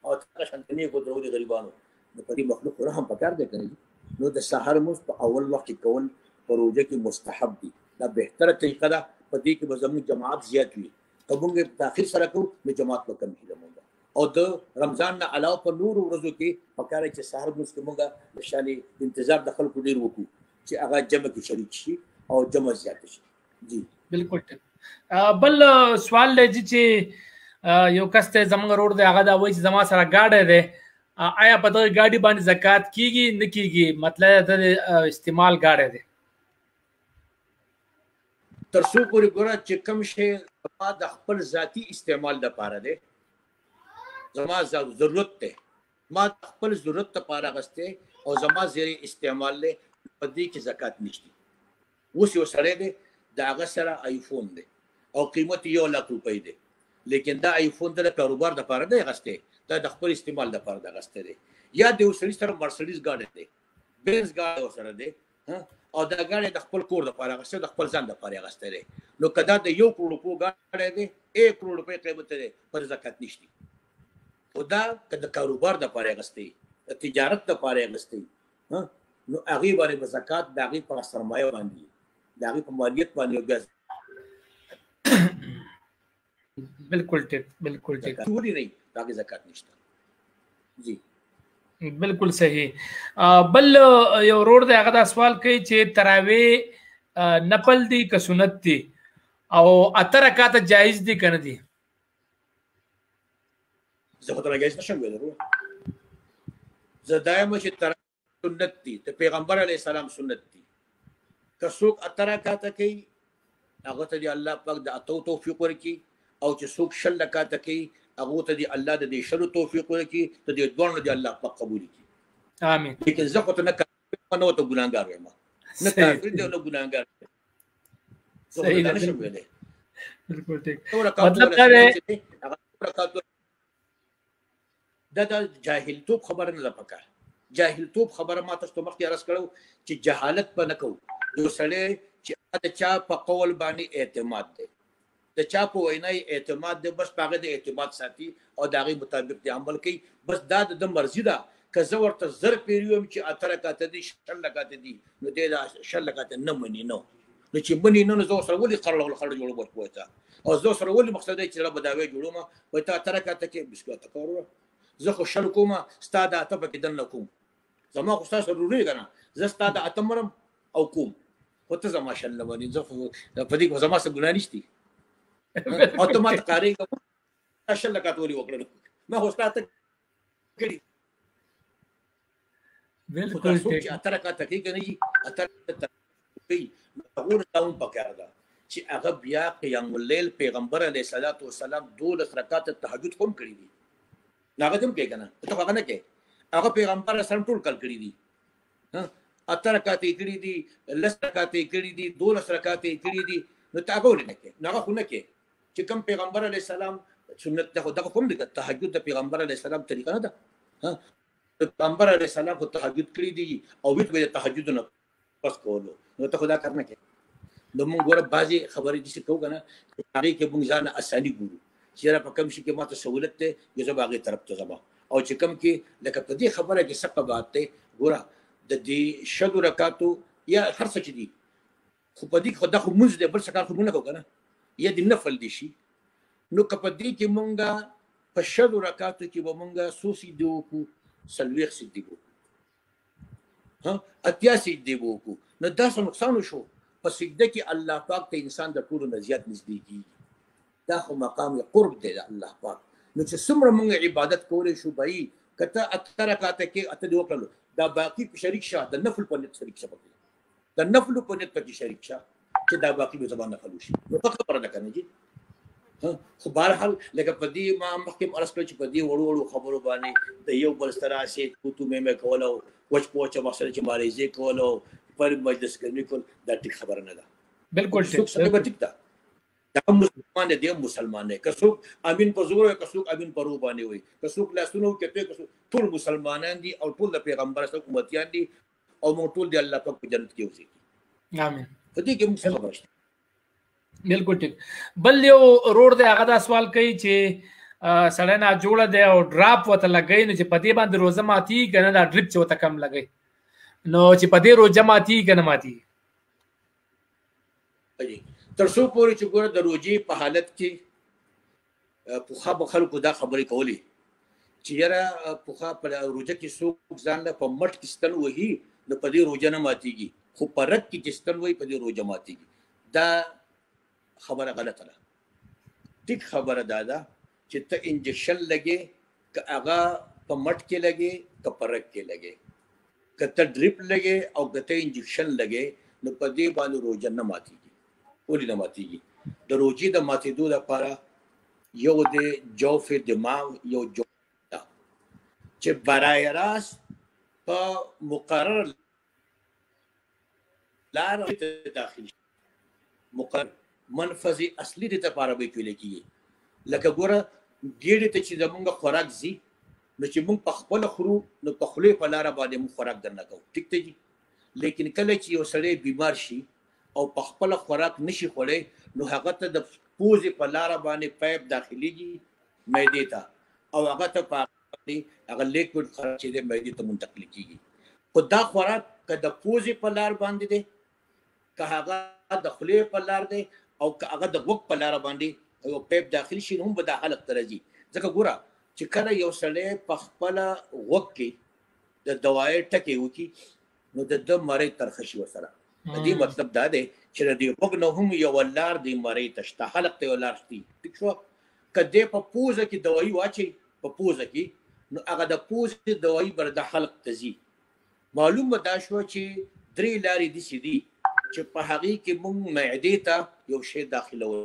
او تاسو شانتنی کو درو غریبانو نو په دې مخلوق رحم پکار دی کوي نو د سحر مست په اول وخت کې کول پروژه کې مستحب دي دا بهتره طریقه ده په دې کې به زموږ جماعت زیات وي کومه تاخير سره کوو نو جماعت به کم کیږي او د رمضان نه علاوه په نور ورځو کې پکاره چې سحر مسلمانګه نشانه انتظار د خلکو ډیر وکړو چې هغه جمع کې شریک شي او جمع زیات شي جی بالکل بل سوال لږ چې یو کس ته زمونږ روډ دی هغه دا وایي چې زما سره گاډی دی آیا په دغه گاډي باندې زکات کیږي نه کیږي مطلب د استعمال گاډی دی تر څو پورې ګوره چې کم شي د خپل ذاتی استعمال لپاره دی زما ضرورت ته ما خپل ضرورت لپاره غسته او زما زیری استعمال له پدې کې زکات نشته اوس یو سره دی دا هغه سره آیفون دی او قیمت 1 لک روپۍ دی لیکن دا آیفون د کاروبار لپاره دی غسته دا د خپل استعمال لپاره د غسته دی یا د وسړي سره مرسډیز گاډي دی بنز گاډي سره دی او دا گاډي د خپل کور لپاره غسته د خپل ځان لپاره غسته دی نو کدا د 1 کروڑ روپو گاډي دی 1 کروڑ روپۍ قیمت دی پر زکات نشته خدا کله کاروبار د پاره غستې د تجارت د پاره غستې نو هغه باندې زکات د هغه په سرمایه باندې د هغه په مالیت باندې ګز بالکل ټیک بالکل ټیک ټول نه هغه زکات نشته جی بالکل صحیح بل یو روډ دی هغه دا سوال کوي چې تراوی نفل دی که سنت دی او اتر رکعات جایز دي کنه دي زه خو ته راګیس نشم ویلو زه دایم چې تر سنت دي ته پیغمبر علی السلام سنت دي که څوک اتر رکعات کوي هغه ته دی الله پاک د اتو توفیق ورکړي او چې څوک شل رکعات کوي هغه ته دی الله د دې شل توفیق ورکړي ته دې دوه دی الله پاک قبول کړي امين لیکن زه خو ته نه ته ګناګار یم نه کافر دی نو ګناګار صحیح نشم ویلې بالکل ټیک مطلب دا دی دا جاهلتوب خبره نه پکا جاهلتوب خبره ما تاسو مخکې راس کړو چې جهالت په نکو یو سړی چې د چا په قول باندې اعتماد دی د چا په وینای اعتماد دی بس هغه د اعتماد ساتي او د هغه مطابق دی عمل کوي بس دا د مرزي ده که زه ورته زر پیریوم چې اتر رکعات دي شل رکعات دي نو دې شل رکعات نه مني نو چې مني نو زه سره ولي خړل جوړ ورکوتا او زه سره ولي مقصد دی چې رب داوي جوړوم وای ته اتر رکعات کې بسکوت کارو زه خو شل کومه ستاده اته پکې دن کوم زما خو تاسو ضروري کنه زه ستاده اته مرم او کوم خو ته زما شل نه ونی زه خو په دې کې زما څه ګناه نشته اتومات کاری کوم شل لکات ولي وکړل ما هو ستاته کړی بالکل چې اته رکعات کې کني اته کوي هغه تاون پکاره ده چې هغه بیا قیام الليل پیغمبر علیه الصلاۃ والسلام 12 رکعات تهجد کوم کړی دي ناغه دم کې کنه ته هغه نه کې هغه پیغمبر سره ټول کل کړی دي اتر رکعات کړی دي لس رکعات کړی دي 12 رکعات کړی دي نو تاسو نه کې ناغه خو نه کې چې کوم پیغمبر علی السلام سنت ته دا کوم دي تهجد د پیغمبر علی السلام طریقه نه ده پیغمبر علی السلام کو تهجد کړی دي او ویت به تهجد نه پس کولو نو ته خدا کرنا کې نو موږ ګوره بازي خبرې دي چې کو کنه هغه کې موږ ځان اساني ګورو چې را په کوم شي کې ماته سہولت ته یو ځباغه طرف ته ځما او چې کوم کې لکه په دې خبره کې څه بات ته ګوره د دې شذ رکعاتو یا هر څه چې دي خو په دې خو دا خو موږ د بل څه کار خو نه کوو کنه یا د نفل دي شي نو که په دې کې مونږه په شلو رکعاتو کې به مونږه څو سجدې وکړو څلوېښت سجدې وکړو اتیا سجدې به وکړو نو دا څه نقصان وشو په سجده کې الله پاک ته انسان د ټولو نه زیات نږدې کېږي دا خو مقام قرب دی د الله پاک نو چې څومره مونږ عبادت کولی شو به یې که ته اته رکعاته کې اته دې وکړلو دا باقي په شریک شه د نفل په نیت شریک شه پکې د نفل په نیت پکې شریک شه چې دا باقي به زبان نفل وشي نو څه خبره ده کنه جی خو بهرحال لکه په دې ما مخکې عرض کړی چې په دې وړو وړو خبرو باندې د یو بل سره سي تو مې کوله وچ پوچه مسله چې مالېزه کوله پر مجلس کې کول دا ټیک خبره نه ده بالکل ټیک ده دا مسلمان دی مسلمان نه کڅوک امین په زور او کڅوک امین په رو باندې وي کڅوک لاسونو کې کڅوک ټول مسلمانان دي او ټول د پیغمبر سره امتیان دي او موږ ټول دی الله پاک په جنت کې اوسېږي امين په دې کې موږ خبره بالکل ټیک بل یو روډ دی هغه دا سوال کوي چې سړی نه جوړه دی او ډراپ وته لګی نو چې په دې باندې روزه ماتي کنه دا ډریپ چې وته کم لګی نو چې په دې روزه ماتي کنه ماتي تر څو پورې چې ګوره د روزې په حالت کې پوخا خلکو دا خبرې کولې چې یاره پوخا په روزه کې څوک ځان له په مټ کې ستن وهي نو په دې روزه نه ماتيږي خو په رد کې چې ستن وهي په دې روزه ماتيږي دا خبره غلطه ده ټیک خبره ده چې ته انجکشن لګې که هغه په مټ کې لګې که په رګ کې لګې که ته ډریپ لګې او که ته انجکشن لګې نو په دې باندې روزه نه ماتيږي ولې نه ماتيږي د روزې د ماتېدو لپاره یو د جوف دماغ یو جو چې برای راست په مقرر لار ته داخل مقرر منفذ اصلي د لپاره به کېل کېږي لکه ګوره ګېډې ته چې زمونږ خوراک زی نو چې مونږ په خپل خورو نو په خولې په لار باندې مونږ خوراک درنه کوو ټیک ته جی لیکن کله چې یو سړی بیمار شي او په خپل خوراک نشي خوړی نو هغه ته د پوزې په لار باندې پایپ داخليږي معدې ته او هغه ته په هغه لیکوډ خوراک چې د معدې ته منتقل کیږي خو دا خوراک که د پوزې په لار باندې دی که هغه د خولې په لار دی او که هغه د وق په لار باندې یو پیپ داخل شي هم به د حلق ته راځي ځکه ګوره چې کله یو سړی په خپله وق کې د دوایي ټکې وکړي نو د مرۍ ترخه شي ورسره د دې مطلب دا دی چې د دې وق نه هم یو لار د مرۍ ته شته حلق ته یو لار شته ټیک شو که دې په پوزه کې دوایي واچي په پوزه کې نو هغه د پوزې دوایي بر د حلق ته ځي معلومه دا شوه چې درې لارې داسې دي چې په هغې کې موږ معدې ته یو شی داخلوو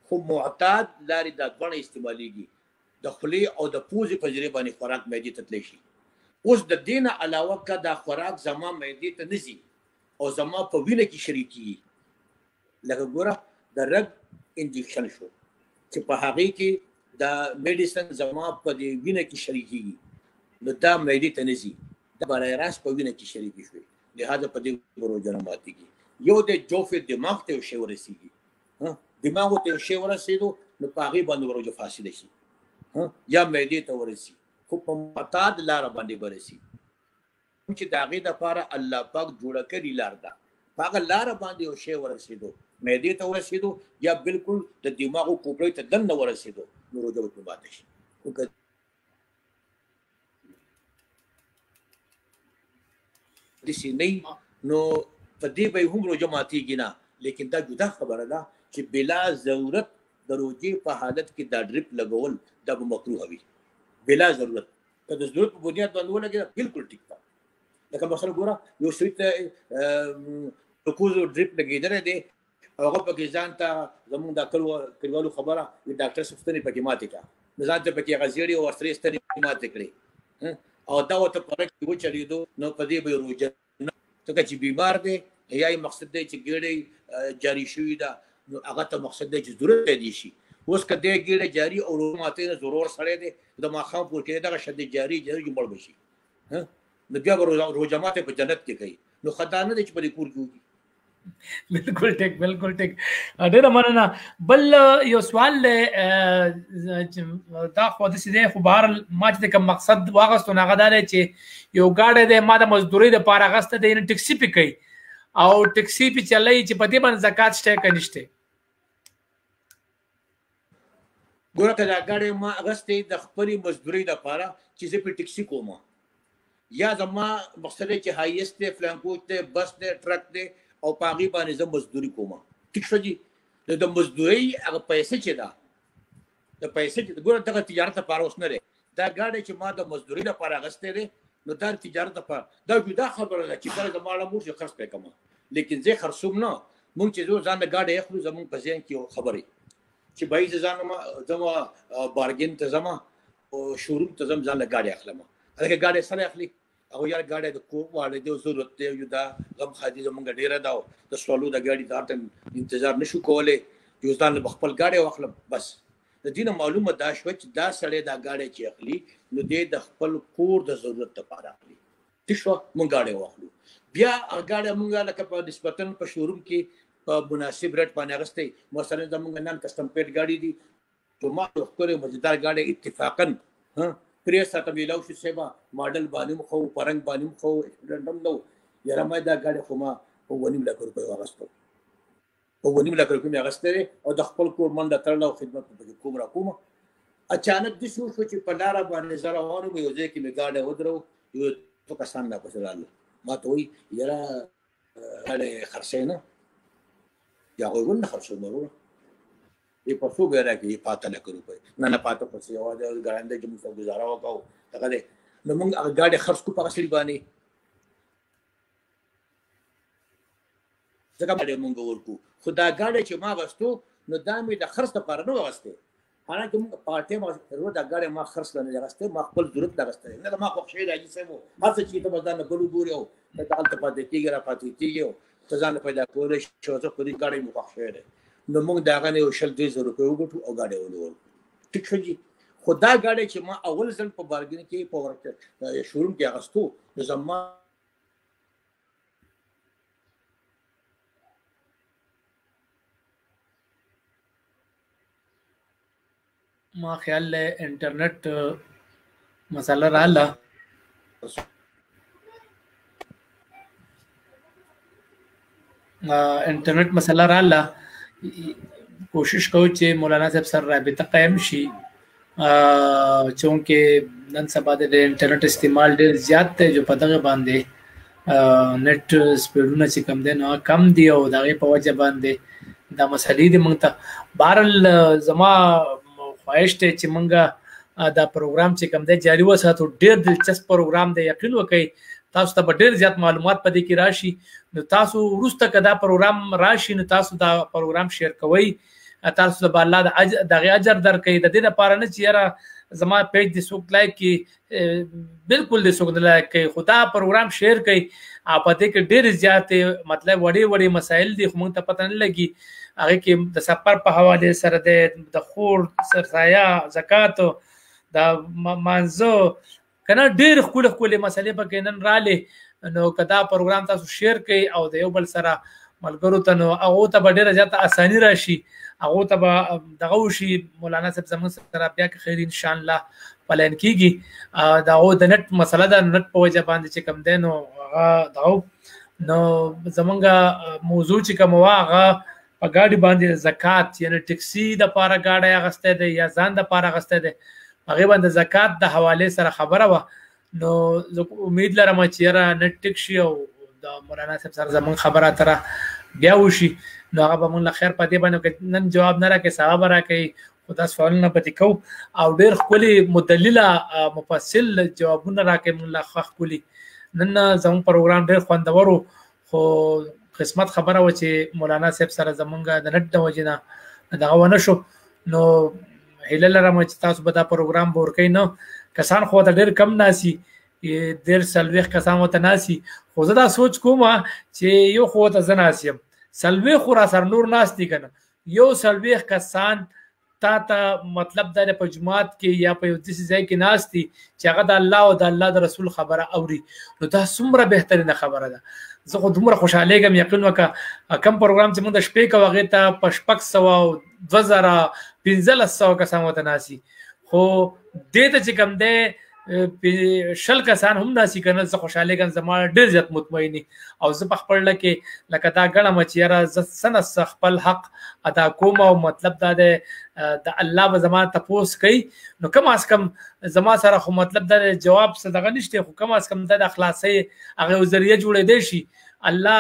خو معتاد لارې دا دواړه استعمالیږي د خولې او د پوزې په ذریعې باندې خوراک معدې ته تللی شي اوس د دې نه علاوه که دا خوراک زما معدې ته نه ځي او زما په وینه کې شریکېږي لکه ګوره د رګ انجکشن شو چې په هغې کې د میډیسن زما په دې وینه کې شریکېږي نو دا معدې ته نه ځي دا برای راست په وینه کې شریکې شوې لهذا په دې روزه نه ماتېږي یو د جوف دماغ ته یو شی ورسېږي دماغ ته یو شی ورسېدو نو په هغې باندې روزه فاسده شي یا معدې ته ورسي خو په معتاد لاره باندې به رسي چې د هغې دپاره الله پاک جوړه کړې لار ده په هغه لاره باندې یو شی ورسېدو معدې ته ورسېدو یا بالکل د دماغو کوپړۍ ته دننه ورسېدو نو روزه به پرې ماته شي داسې نه نو په دې به یې هم روزه ماتېږي نه لیکن دا جدا خبره ده چې بلا ضرورت د روزې په حالت کې دا ډریپ لګول دا به مکروه وي بلا ضرورت که د ضرورت په بنیاد باندې ولګېده بالکل ټیک ده لکه مثلا ګوره یو سړي ته ګلوکوز ډریپ لګېدلی دی او هغه پکې ځان ته زمونږ دا کلیوالو خبره ډاکټر صاحب ستنې پکې ماتې کړه نو ځان ته پکې هغه زیړې او ورسرې ستنې ماتې کړې او دا ورته په رګ کې وچلېدو نو په دې به یې روژه نه ځکه چې بیمار دی یا یې مقصد دی چې ګېډۍ جاري شوې ده نو هغه ته مقصد دی چې ضرورت پیدا شي اوس که دی ګېډه جاري او روژه ماتوي نه ضرور سړی دی د ماښام پورې کې دغه شی جاري مړ به شي نو بیا به روژه ماتې په جنت کې کوي نو خطا نه دی چې په دې کور کې وکړي بالکل ټیک بالکل ټیک ډیره مننه. بل یو سوال دی دا خو داسې دی خو بهر ما چې کوم مقصد واغستو هغه دا دی چې یو ګاډی دی ما د مزدورۍ دپاره اخیستی دی یعنې ټکسي پې کوي او ټکسي پې چلوي چې په دې باندې زکات شته که نشته؟ ګوره که دا ګاډی ما اخیستی د خپلې مزدورۍ دپاره چې زه پې ټکسي کوم یا زما مقصد دی چې هایست دی فلانکوچ دی بس دی ټرک دی او په هغې باندې زه مزدوري کوم ټیک شو جي د مزدورۍ هغه پیسې چې ده د پیسې چې ګوره دغه تجارت لپاره اوس نه دی دا ګاډی چې ما د مزدورۍ لپاره اخیستی دی نو دا تجارت لپاره دا جدا خبره ده چې کله زما اړه موږ خرڅ پرې کوم لیکن زه خرڅوم نه موږ چې زه ځان د ګاډی اخلو زموږ په ذهن کې یو خبرې چې بای زه ځان زما بارګین ته ځم او شوروم ته ځم ځان له ګاډی اخلم هغه ګاډی سره اخلي او یار ګاډی د کور واړه دی ضرورت دی یو دا غم خادي زمونږ ډیره دا د سوالو د ګاډي دا انتظار نشو کولای یو ځان له خپل ګاډي واخلم بس د دې معلومه دا شو چې دا سړی دا ګاډي چې اخلي نو د خپل کور د ضرورت لپاره اخلي ټیک شو مونږ ګاډي واخلو بیا ګاډي مونږ لکه په نسبتاً په شوروم کې په مناسب ریټ باندې اغستې مثلا زمونږ نن کسٹم پیډ ګاډي دي ته ما خپل مزیدار ګاډي اتفاقاً پریس ساته ویلاو شو سبا ماډل باندې خو پرنګ باندې خو رندم نو یاره ما دا ګاډي خو ما په 1.5 لک روپۍ واغستو په 1.5 لک روپۍ اغسته او د خپل کور منډه تړل او خدمت په کوم را کوم اچانک د شو چې په لار باندې زره وانه یو ځای کې ګاډي ودرو یو تو کسان نه پسرال ما ته وی یاره ګاډي خرڅینه یا غوږ نه خرڅو نو ये परसों गया कि ये 5 लाख रुपए ना पातो पसी आवाज गांडे जो मुझे गुजारा होगा तकदे न मंग गाड़ी खर्च को पासली बानी जगह गाड़ी मंग ورکو خدا गाड़ी چې ما واستو نو دامه د خرڅ لپاره نه واسطه حالانکه موږ پارټي ما ورو دا गाड़ी ما خرڅ نه لګاسته ما خپل ضرورت لګاسته نه ما خو شي راځي سمو هڅه چې ته بدل ګلو ګوري او ته حالت پاتې کیږي را پاتې کیږي ته ځان پیدا کولې شو ته په دې गाड़ी مو خو شي نو موږ دا غنه یو شل 200 روپے وګټو او ګاډي ولول ټیک شو جی خدا ګاډي چې ما اول ځل په بارګین کې په ورکه شوروم کې اغستو زما ما خیال له انټرنیټ مسله رااله انټرنیټ مسله رااله کوشش کوو چې مولانا صاحب سره رابطه قائم شي چونکه نن سبا د انټرنیټ استعمال ډېر زیات دی جو په دغه باندې نت سپیډونه چې کم دي نو کم دی او دغه په وجه باندې دا مسلې دي مونږ ته بهرل زما خواهش ته چې مونږه دا پروګرام چې کم دی جاری وساتو ډېر دلچسپ پروګرام دی یقین وکړئ تاسو ته ډېر زیات معلومات پدې کې راشي نو تاسو وروسته کدا پروګرام راشي نو تاسو دا پروګرام شیر کوئ تاسو د الله دغه اجر درکې د دې لپاره نه چې یاره زما پیج د سوق لایک کې بالکل د سوق لایک کې خدا پروګرام شیر کوي پدې کې ډېر زیات مطلب وړي مسائل دي خو موږ ته پته نه لګي هغه کې د سفر په حواله سره د خور سرسایا زکات د مانزو کنه ډېر خپل مسلې په کې نن رااله نو کدا پروګرام تاسو شیر کړئ او د یو بل سره ملګرو ته نو هغه ته ډېر زیات اساني راشي هغه ته دغه شي مولانا صاحب زموږ سره بیا کې خیر ان شاء الله پلان کیږي دا او د نت مسله د نت په وجه باندې چې کم دینو هغه دغه نو زمونږه موضوع چې کوم هغه په ګاډي باندې زکات یعنی ټکسي د پاره ګاډي اغسته دی یا ځان د پاره اغسته دی هغه باندې زکات د حواله سره خبره و نو زه امید لرم چې را نت ټیک شي او د مولانا صاحب سره زمون خبره تر بیا وشي نو هغه به مونږ خیر پدې باندې نن جواب نه راکې ثواب راکې خدا سوالونه پدې کو او ډېر خولي مدلله مفصل جوابونه راکې مونږ خولي نن زمون پروګرام ډېر خوندور خو قسمت خبره و چې مولانا صاحب سره زمونږ د نت د وجنه دغه ونه شو نو هله لرم چې تاسو به دا پروګرام ورکې نو کسان خو ته ډېر کم ناسي ډېر سلويخ کسان وته ناسي خو زه دا سوچ کوم چې یو خو ته زناسیم سلويخ خو را سر نور ناس دي کنه یو سلويخ کسان تا مطلب د په جماعت کې یا په دې ځای کې ناس دي چې هغه د الله او د الله د رسول خبره اوري نو دا څومره بهترینه خبره ده زه خو دومره خوشاله ګم یقین وکړه کم پروګرام چې موږ د شپې کوو هغې ته په 600 کسان ورته ناسي خو دې ته چې کوم دی 100 کسان هم ناسي کنه زه خوشاله ګم زما ډېر زیات مطمئني او زه په خپل لکه دا ګڼم چې یاره زه څه خپل حق ادا کوم او مطلب دا دی د الله به زما تپوس کوي نو کم از کم زما سره خو مطلب دا جواب څه دغه نشته خو کم از کم د خلاصۍ هغه ذریعہ جوړېدی شي الله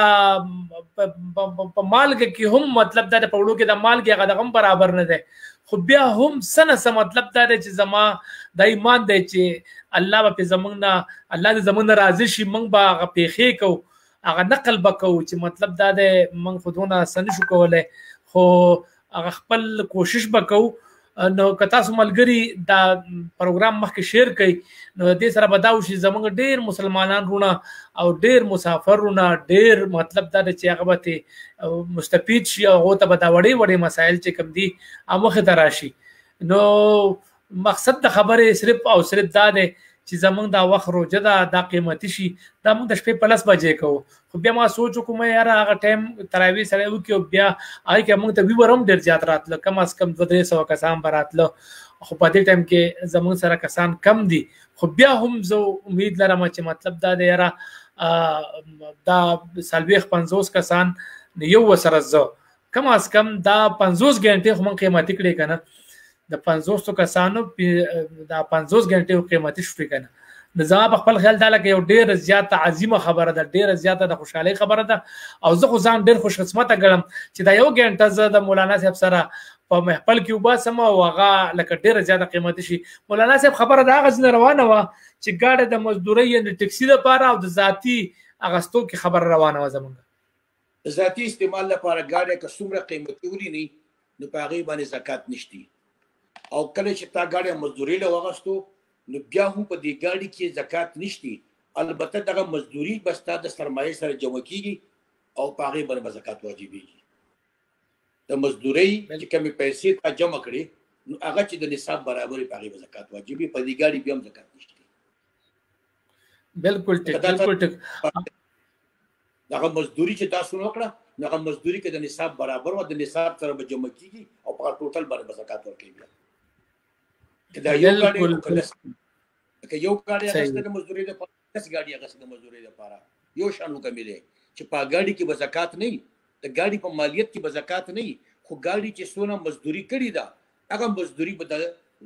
په مالګه کې هم مطلب دا په وړو کې د مالګې هغه دغه برابر نه دی خو بیا هم څه مطلب دا دی چې زما د ایمان دی چې الله به زمونږ نه الله دې زمونږ نه راضي شي موږ به هغه پیښې کوو هغه نقل به کوو چې مطلب دا دی موږ خو دونه څه نشو کولی خو هغه خپل کوشش به کوو نو که تاسو ملګري دا پروګرام مخکې شیر کړئ نو دې سره به دا وشي زموږ ډېر مسلمانان رونه او ډېر مسافر رونه ډېر مطلب دا چې هغه به مستفید شي او هغو ته به دا وړې وړې مسایل چې کوم دي مخې ته راشي نو مقصد د خبرې صرف او صرف دا دی چې زمونږ دا وخت روجه ده دا قیمتي شي دا موږ د شپې په 10 بجې کوو خو بیا ما سوچ وکړم یاره هغه ټایم تراویح سره وکړو بیا هغې کې موږ ته ویور هم ډېر زیات راتله کم از کم 200-300 کسان به راتله خو په دې ټایم کې زمونږ سره کسان کم دي خو بیا هم زه امید لرم چې مطلب دا دی یاره دا 40-50 کسان یو ورسره زه کم از کم دا 50 غنټې خو موږ قیمتي کړې که نه د 500 کسانو دا 50 غنټې قیمتي شوې کنه د زما په خپل خیال دا لکه یو ډېر زیات عظیمه خبره ده ډېر زیاته د خوشحالۍ خبره ده او زه خو ځان ډېر خوش قسمته ګڼم چې دا یو غنټه زه د مولانا صاحب سره په محفل کې وباسم او هغه لکه ډېره زیاته قیمتي شي مولانا صاحب خبره د هغه ځینې روانه وه چې ګاډی د مزدورۍ یعنې ټکسي دپاره او د ذاتي اغستو کې خبره روانه وه زمونږ د ذاتي استعمال لپاره ګاډی که څومره قیمتي ولینی نو په هغې باندې زکات نشتی او کله چې تا ګاډی مزدوري له واغستو نو بیا هم په دې ګاډي کې زکات نشتی البته دغه مزدوري بس تا د سرمایې سره جمع کیږي او په هغې باندې زکات واجبېږي د مزدورۍ چې کومې پیسې تا جمع کړې نو هغه چې د نصاب برابر په هغې به زکات واجبي په دې ګاډي بیا هم زکات نشتی بالکل ټیک بالکل ټیک دغه مزدوري چې تاسو وکړه نو هغه مزدوري کې د نصاب برابر و د نصاب سره به جمع کیږي او په ټوټل باندې زکات ورکوي دا یو ګاډي که یو ګاډي اغسته د مزدورۍ لپاره 10 ګاډي اغسته د مزدورۍ لپاره یو شان وکړي چې په ګاډي کې به زکات نه وي د ګاډي په مالیت کې به زکات نه وي خو ګاډي چې څونه مزدوري کړې ده هغه مزدوري به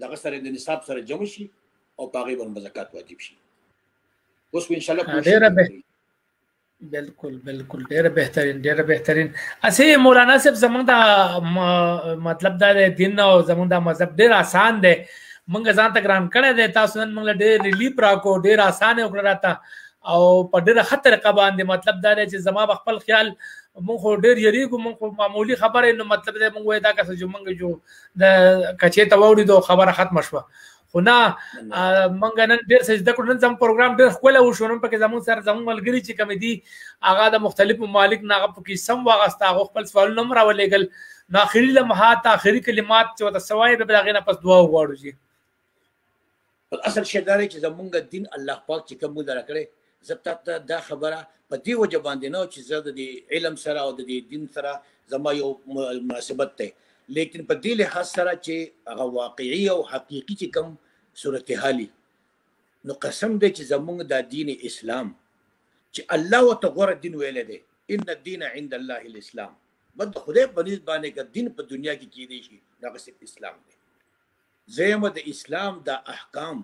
دغه سره د نصاب سره جمع شي او په هغې باندې زکات واجب شي اوس ان شاء الله بالکل بالکل ډېر بهترین اسې مولانا صاحب زمونږ دا مطلب دا دین او زمونږ دا مذهب ډېر آسان دی موږ ځان ته ګران کړی دی تاسو نن موږ ډېر ریلیف راکړو ډېر آسان یې وکړه راته او په ډېره ښه طریقه باندې مطلب دا دی چې زما په خپل خیال موږ خو ډېر یریږو موږ خو معمولي خبرې نو مطلب دی موږ وایو دا کسه چې موږ جو د کچې ته واوړېدو خبره ختمه شوه خو نه موږ نن ډېر څه زده کړو نن زموږ پروګرام ډېر ښکلی وشو نن پکې زموږ سره زموږ ملګري چې کومې دي هغه د مختلفو ممالک نه هغه پکې سم واغسته هغو خپل سوالونه هم راولېږل نو آخري لمحات آخري کلمات چې ورته څه وایي بیا به د هغې نه پس دعا وغواړو جي اصل شی دا دی چې زمونږ دین الله پاک چې کوم موږ راکړی زه تاته دا خبره په دې وجه باندې نه چې زه د دې علم سره او د دې دین سره زما یو مناسبت دی لیکن په دې لحاظ سره چې هغه واقعي او حقیقي چې کوم صورتحالي نو قسم دی چې زمونږ دا دین اسلام چې الله ورته غوره دین ویلی دی ان الدین عند الله الاسلام بد خدای په نسبت باندې که دین په دنیا کې کیدی شي هغه صرف اسلام دی زیمه د اسلام دا احکام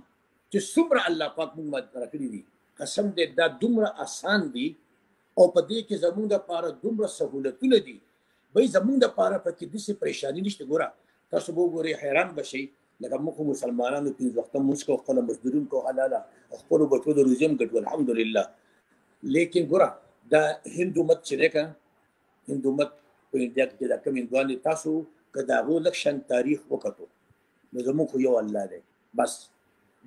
چې څومره الله پاک موږ راکړي دي قسم دی دا دومره آسان دي او په دې کې زمونږ دپاره دومره سهولتونه دي بی زمونږ دپاره پکې داسې پریشاني نشته ګوره تاسو به وګورئ حیران به شئ لکه موږ مسلمانانو 5 وخته مونځ کوو خپله مزدوري هم کوو حلاله خپلو بچو د روزې هم ګټو الحمدلله لیکن ګوره دا هندو مت چې دی که هندو مت په انډیا کې دا کوم هندوان دي تاسو که د هغو لږ شان تاریخ وکتو نو زمونږ خو یو الله دی بس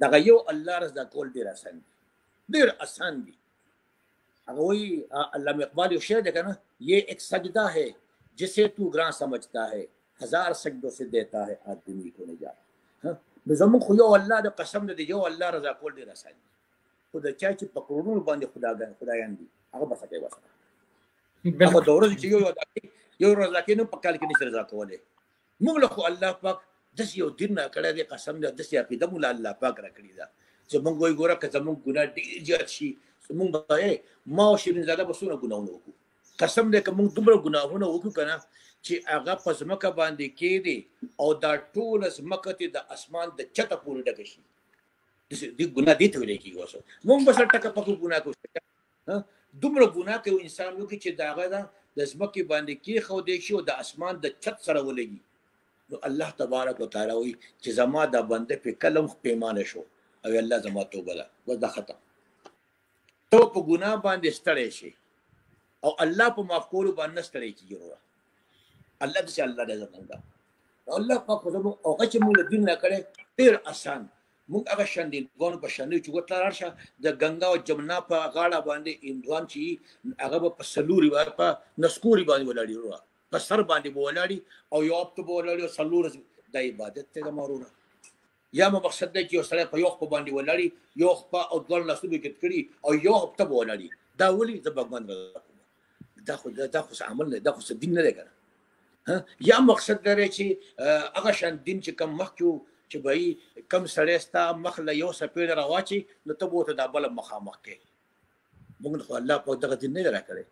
دغه یو الله رضا کول ډېر آسان دي ډېر آسان دي هغه وایي علامه اقبال یو شعر دی که نه یہ ایک سجدہ ہے جسے تو گراں سمجھتا ہے 1000 سجدوں سے دیتا ہے آدمی کو نجات نو زمونږ خو یو الله د قسم دی یو الله رضا کول ډېر آسان دي خو د چا چې په کروڑونو باندې خدایان دي هغه به څه کوي ورسره هغه د ورځې چې یو ورځ راکې نو په کال کې نشي رضا کولی. موږ له خو الله پاک داسې یو دین راکړی دی، قسم دی داسې عقیده موږ له الله پاک راکړې ده چې موږ وایي ګوره که زموږ ګناه ډېر زیات شي موږ به ما او شیرین زاده به څومره ګناهونه وکړو. قسم دی که موږ دومره ګناهونه وکړو که نه چې هغه په ځمکه باندې کېدې او دا ټوله ځمکه دې د اسمان د چته پورې ډکه شي. دې ګناه دې ته ویلی کېږي. اوس موږ به سره ټکه پکو ګناه کوو، دومره ګناه کوي انسان وکړي چې د هغه د ځمکې باندې کېښودی شي او د اسمان د چت سره ولګي. نو الله تبارک وتعالی وایي چې زما دا بنده پې کله هم پیمانه شو او الله زما توبه ده بس دا ختم. ته په ګناه باندې ستړی شي او الله په معاف کولو باندې نه ستړی کېږي. الله داسې الله دی زموږ ده. الله پاک خو زموږ هغه چې موږ له دین راکړی ډېر اسان. موږ هغه شاندېلګانو په شاندې چې ورته لاړ شه د ګنګا او جمنا په غاړه باندې هندوان چې هغه به په سلوري په نسکوري باندې ولاړي، په سر باندې به ولاړي او یو هفته به ولاړي او څلور د عبادت دی زما ورونه. یا مو مقصد دی چې یو سړی په یو خپه باندې ولاړي، یو خپه او دواړه لاسونه یې کړي او یو هفته به ولاړي. دا ولې زه بګمان دا خو څه عمل نه دا خو څه دین نه دی که نه. یا مقصد لري چې هغه شان دین چې کم مخکې و چې بهی کم سړی ستا مخ له یو څپېړه راواچي نو ته به ورته دا بله مخامخ کوې. موږ خو الله پاک دغه دین نه دی راکړی.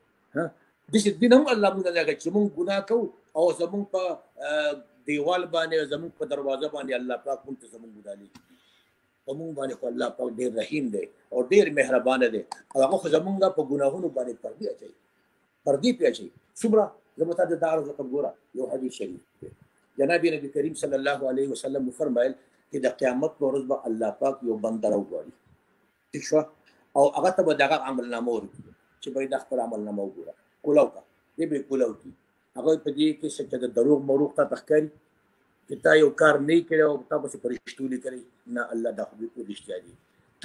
داسې دین هم الله موږ نه دی راکړی چې موږ ګناه کوو او زموږ په دیوال باندې زموږ په دروازه باندې الله پاک موږ ته زموږ ګناه لیکي. په موږ باندې خو الله پاک ډېر رحیم دی او ډېر مهربانه دی او هغه خو زموږ په ګناهونو باندې پردې اچوي، پردې پرې اچوي. څومره زه ته د دار رقم ګوره یو حدیث شریف دی. جناب نبی کریم صلی الله علیه وسلم فرمایل چې د قیامت په ورځ به الله پاک یو بنده راوغواړي، ٹھیک شو، او هغه ته به دغه عملنامه ورکړي چې باید د خپل عملنامه وګوره، کولاو کا دې به کولاو کی. هغه په دې کې چې د دروغ مروغ ته تخکاری چې تا یو کار نه کړی او تا به پرشتو لیکلی نه الله دا خو به رښتیا دي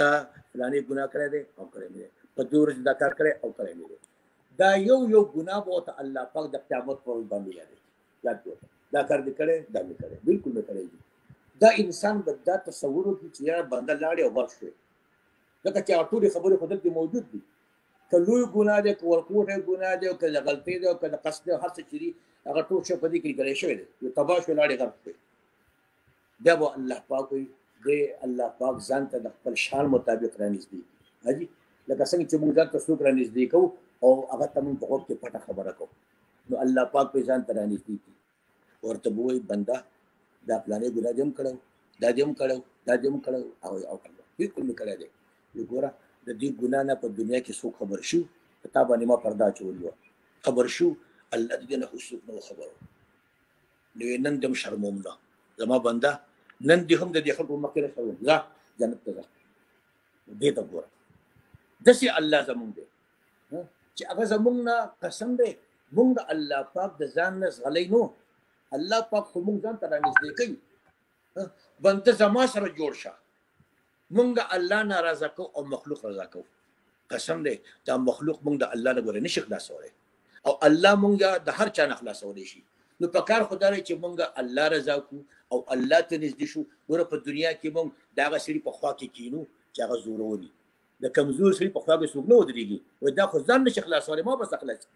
تا فلاني ګناه کړی دی او کړی دی په دې ورځ دا کار کړی او کړی دی. دا یو ګناه به ته الله پاک د قیامت پر ورځ باندې یاد کړي دا کار دې کړی دا نه کړی بالکل نه کړی. دا انسان به دا تصور وکړي چې یاره بنده لاړې او ورک شوی ځکه چې هغه ټولې خبرې خو دلته موجود دي. که لوی ګناه دی که ورکوټی ګناه دی او که د غلطۍ دی او که د قصد دی هر څه چې دي هغه ټول شی په دې کې لیکلی شوی دی. یو تباه شوی لاړې غرق شوی بیا به الله پاک وایي دی الله پاک ځان ته د خپل شان مطابق رانږدې کړي. حاجي لکه څنګه چې موږ ځان ته څوک رانږدې کوو او هغه ته موږ په غوږ کې پټه خبره کوو نو الله پاک به ځان ته رانږدې کړي ورته به وایي بنده دا فلانې ګناه دې هم کړی دا دې هم کړی دا دې هم کړی او بالکل مې کړی دی. وګوره د دې ګناه نه په دنیا کې څوک خبر شو په تا باندې ما پرده اچولې وه خبر شو الله دې نه خو څوک نه خبر نو نن دې هم شرموم نه زما بنده نن دې هم د دې خلکو مخکې نه شرموم ځه جنت ته ځه دې ته ګوره داسې الله زمونږ دی چې هغه زمونږ نه قسم دی مونږ د الله پاک د ځان نه زغلی نو الله پاک خو مونږ ځان ته رانږدې کوي بنده زما سره جوړ شه مونږ الله ناراضه کو او مخلوق رضا کو. قسم دی دا مخلوق مونږ د الله نه ګوره نشي خلاصولی او الله مونږ د هر چا نه خلاصولی شي. نو په کار خو دا دی چې مونږ الله رضا کو او الله ته نږدې شو. ګوره په دنیا کې مونږ د هغه سړي په خوا کې کینو چې هغه زورور وي د کمزور سړي په خوا کې څوک نه ودرېږي وایي دا خو ځان نشي خلاصولی ما بس خلاص.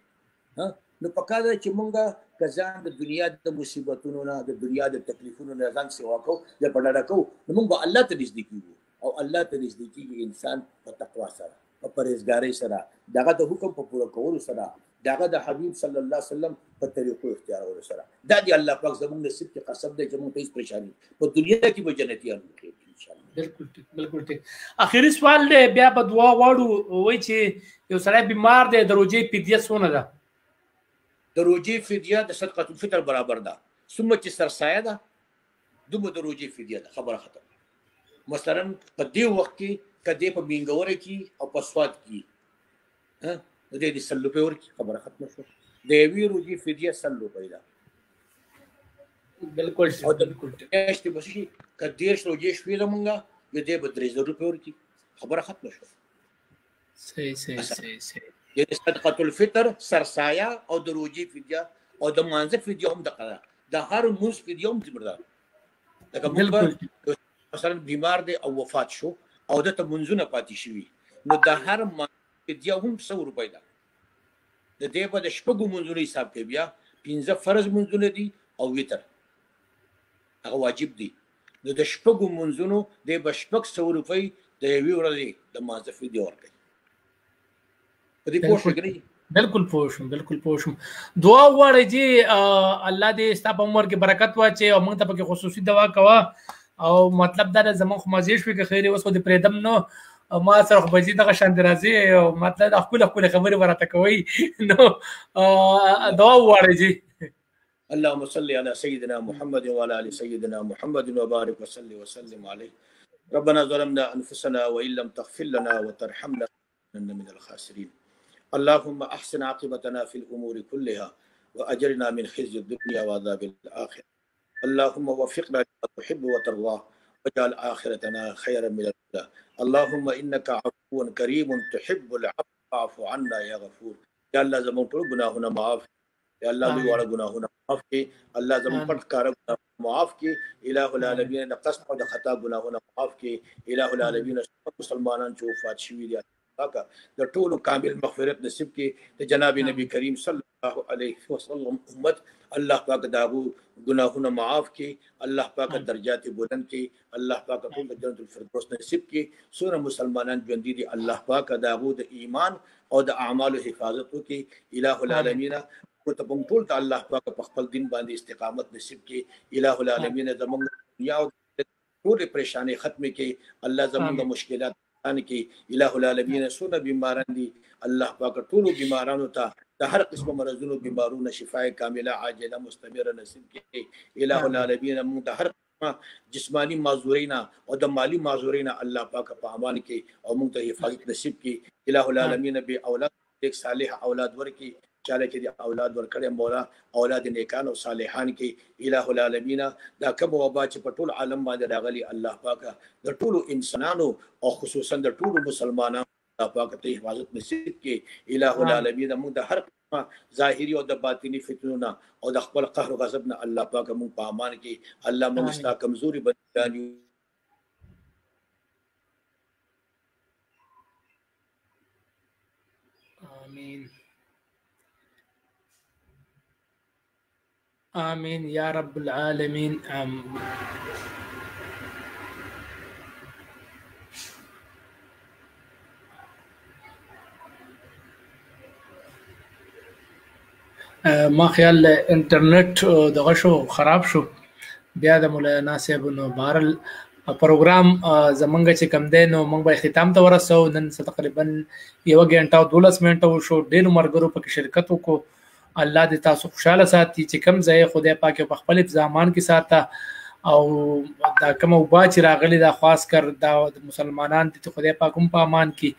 نو په کار دی چې مونږ که ځان د دنیا د مصیبتونو نه د دنیا د تکلیفونو نه ځان سیوا کوو یا په ډډه کوو نو مونږ به الله ته نږدې کېږو او الله ته نږدې کېږي انسان په تقوا سره په پرهیزګارۍ سره دغه د حکم په پوره کولو سره دغه د حبیب صلی الله علیه وسلم په طریقو اختیارولو سره. دا دی الله پاک زموږ نصیب کې قسم دی چې موږ ته هېڅ پریشاني په دنیا کې به جنتیان وکړي انشاءالله. بالکل ټیک بالکل ټیک. اخري سوال دی بیا به دعا غواړو. وایي چې یو سړی بیمار دی د روژې فدیه څونه ده؟ د روژې فدیه د صدقة الفطر برابر ده څومره چې سرسایه ده دومره د روژې فدیه ده. خبره ختم. مثلا په دې وخت کې که دې په مینګوره کې او په سواد کې نو دې 100 روپۍ ورکړي خبره ختمه شوه. د یوې روژې فدیه 100 روپۍ ده. بالکل او د میاشتې به شي که 10 روژې شوې زمونږ نو دې به 300 روپۍ ورکړي خبره ختمه شوه. صحیح صحیح صحیح صحیح. یعنې صدقة الفطر سرسایه او د روژې فدیه او د مانځه فدیه هم دغه ده. د هر مونځ فدیه هم دومره ده. لکه موږ مثلا بیمار دی او وفات شو او دته منځونه پاتې شوي نو د هر فدیه هم 100 روپۍ ده. د دې په د شپږو منځونو حساب کې بیا 15 فرض منځونه دي او وتر هغه واجب دي. نو د شپږو منځونو د بشپک 100 روپۍ د یوې ورځې د مازفي دی ورکړي. په دې پوه شئ. بالکل پوه شم. دعا وغواړئ چې الله دې ستا په عمر کې برکت واچي او موږ ته پکې خصوصي دوا کوه. او مطلب دا زموږ خو مزې شوې که خیر اوس خو د پرېږدم نو ما سره خو به ځي دغه شان د راځي او مطلب دا ښکلې خبرې به راته کوئ نو دعا وغواړئ جي. اللهم صل على سيدنا محمد وعلى ال سيدنا محمد وبارك وسلم عليه. ربنا ظلمنا انفسنا وان لم تغفر لنا وترحمنا لنكونن من الخاسرين. اللهم احسن عاقبتنا في الامور كلها واجرنا من خزي الدنيا وعذاب الاخره. اللهم وفقنا لما تحب وترضى واجعل اخرتنا خيرا من الاولى. اللهم انك عفو كريم تحب العفو فاعف عنا يا غفور. يا الله زمون ټول ګناهونه معاف یا الله دوی واړه ګناهونه معاف کړي. الله زمون پټ کار معاف کړي. الہ العالمین د قصد او د خطا ګناهونه معاف کړي. الہ العالمین مسلمانان چې وفات شوي دي پاکه د ټولو کامل مغفرت نصیب کړي. د جناب نبی کریم صلی الله علیه وسلم امت الله پاک داغو گناهونه معاف کړي. الله پاک درجات بلند کړي. الله پاک ټول د جنت الفردوس نصیب کړي. سونه مسلمانان ژوندي دي الله پاک داغو د ایمان او د اعمالو حفاظت وکړي. الہ العالمین ته په ټول ته الله پاک په خپل دین باندې استقامت نصیب کړي. الہ العالمین زموږ دنیا او ټول پریشانی ختم کړي. الله زموږ مشکلات کی. الہ العالمین سونه بیماران دي الله پاک ټول بیمارانو ته د هر قسم مرضونو بیمارونو شفای کامله عاجله مستمره نصیب کړي. الہ العالمین موږ د هر جسمانی معذورینا او د مالی معذورینا الله پاک په امان کې او موږ ته حفاظت نصیب کړي. الہ العالمین به اولاد ایک صالح اولاد ورکړي. چاله کې د اولاد ورکړي مولا اولاد نیکان او صالحان کې. الہ العالمین دا کوم وبا چې په ټول عالم باندې راغلي الله پاک د ټولو انسانانو او خصوصا د ټولو مسلمانانو الله پاک ته حفاظت نصیب کړي. الہ العالمین موږ د هر ظاهري او د باطنی فتنو او د خپل قهر او غضب نه الله پاک موږ په امان کې. الله موږ ستا کمزوري بندګان یو. آمین آمین یا رب العالمین. ما خیال انټرنیټ دغه شو خراب شو بیا د مولانا صاحب نو بهرل پروګرام زمونږ چې کم دی نو موږ به اختتام ته ورسو. نن تقریبا 1 غنټه او 12 منټه وشو. ډېرو ملګرو پکې شرکت وکړو. الله دې تاسو خوشاله ساتي چې کم ځای خدای پاک په خپل ځامان کې ساته او دا کوم وبا چې راغلي دا خاص کر دا مسلمانان دي خدای پاک هم په امان کې.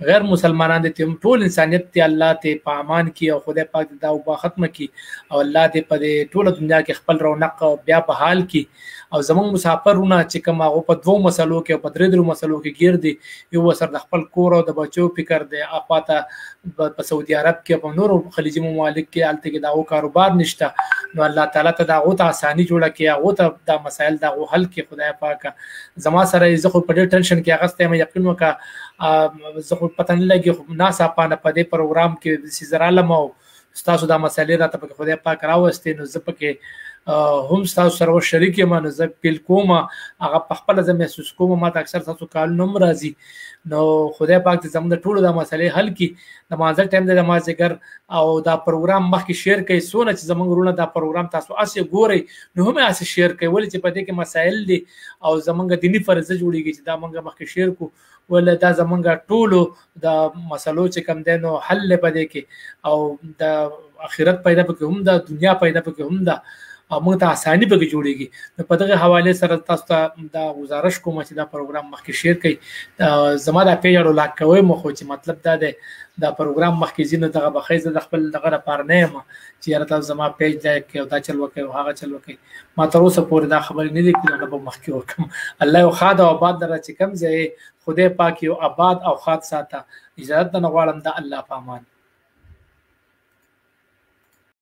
غیر مسلمانان دي ټول انسانیت ته الله ته په امان کې او خدای پاک دا وبا ختم کې او الله دې په ټوله دنیا کې خپل رونق بیا په حال کې. او زمونږ مسافرونه چې کوم هغه په 2 مسلو کې او په 3 مسلو کې گیر دي یو سر د خپل کور او د بچو فکر دی اپاته په سعودي عرب کې په نورو خلیجي ممالک کې الته کې دا کاروبار نشته. نو الله تعالی ته دا غوته اساني جوړه کې هغه ته دا مسائل دا حل کې خدای پاک زما سره زه خو په ډېر ټینشن کې هغه ستې مې یقین وکړه زه خو پته نه لګي ناسا پانه په دې پروګرام کې سيزرالم او تاسو دا مسائل راته په خدای پاک راوستي. نو زه پکې هم تاسو سره شریک یم. نو زه پیل کوم هغه په خپل ځم محسوس کوم ما ته اکثر تاسو کال نوم راځي. نو خدای پاک دې زموږ ټول د مسلې حل کړي. د مازه ټایم د مازیګر او دا پروګرام مخکې شیر کړئ. سونه چې زموږ ورونه دا پروګرام تاسو اسې ګورئ نو هم اسې شیر کړئ ولې چې په دې کې مسائل دي او زموږ دینی فرض جوړیږي چې دا موږ مخکې شیر کو ول دا زموږ ټولو د مسلو چې کم دي نو حل پدې کې او د اخرت پیدا پکې هم د دنیا پیدا پکې هم د موږ ته اساني پکې جوړیږي. نو په دغه حواله سره تاسو ته دا گزارش کوم چې دا پروګرام مخکې شیر کړئ. زما دا پیج اړو لاک کوي مخ چې مطلب دا دی دا پروګرام مخکې زینو دغه بخیزه د خپل دغه لپاره نه یم چې یاره تاسو زما پیج دا کې دا چل وکړي او هغه چل وکړي. ما تر اوسه پورې دا خبرې نه دي کړې نو به مخکې وکم. الله یو خاد او آباد در چې کم ځای خدای پاک یو آباد او خاد ساته. اجازه نه غواړم د الله په امان.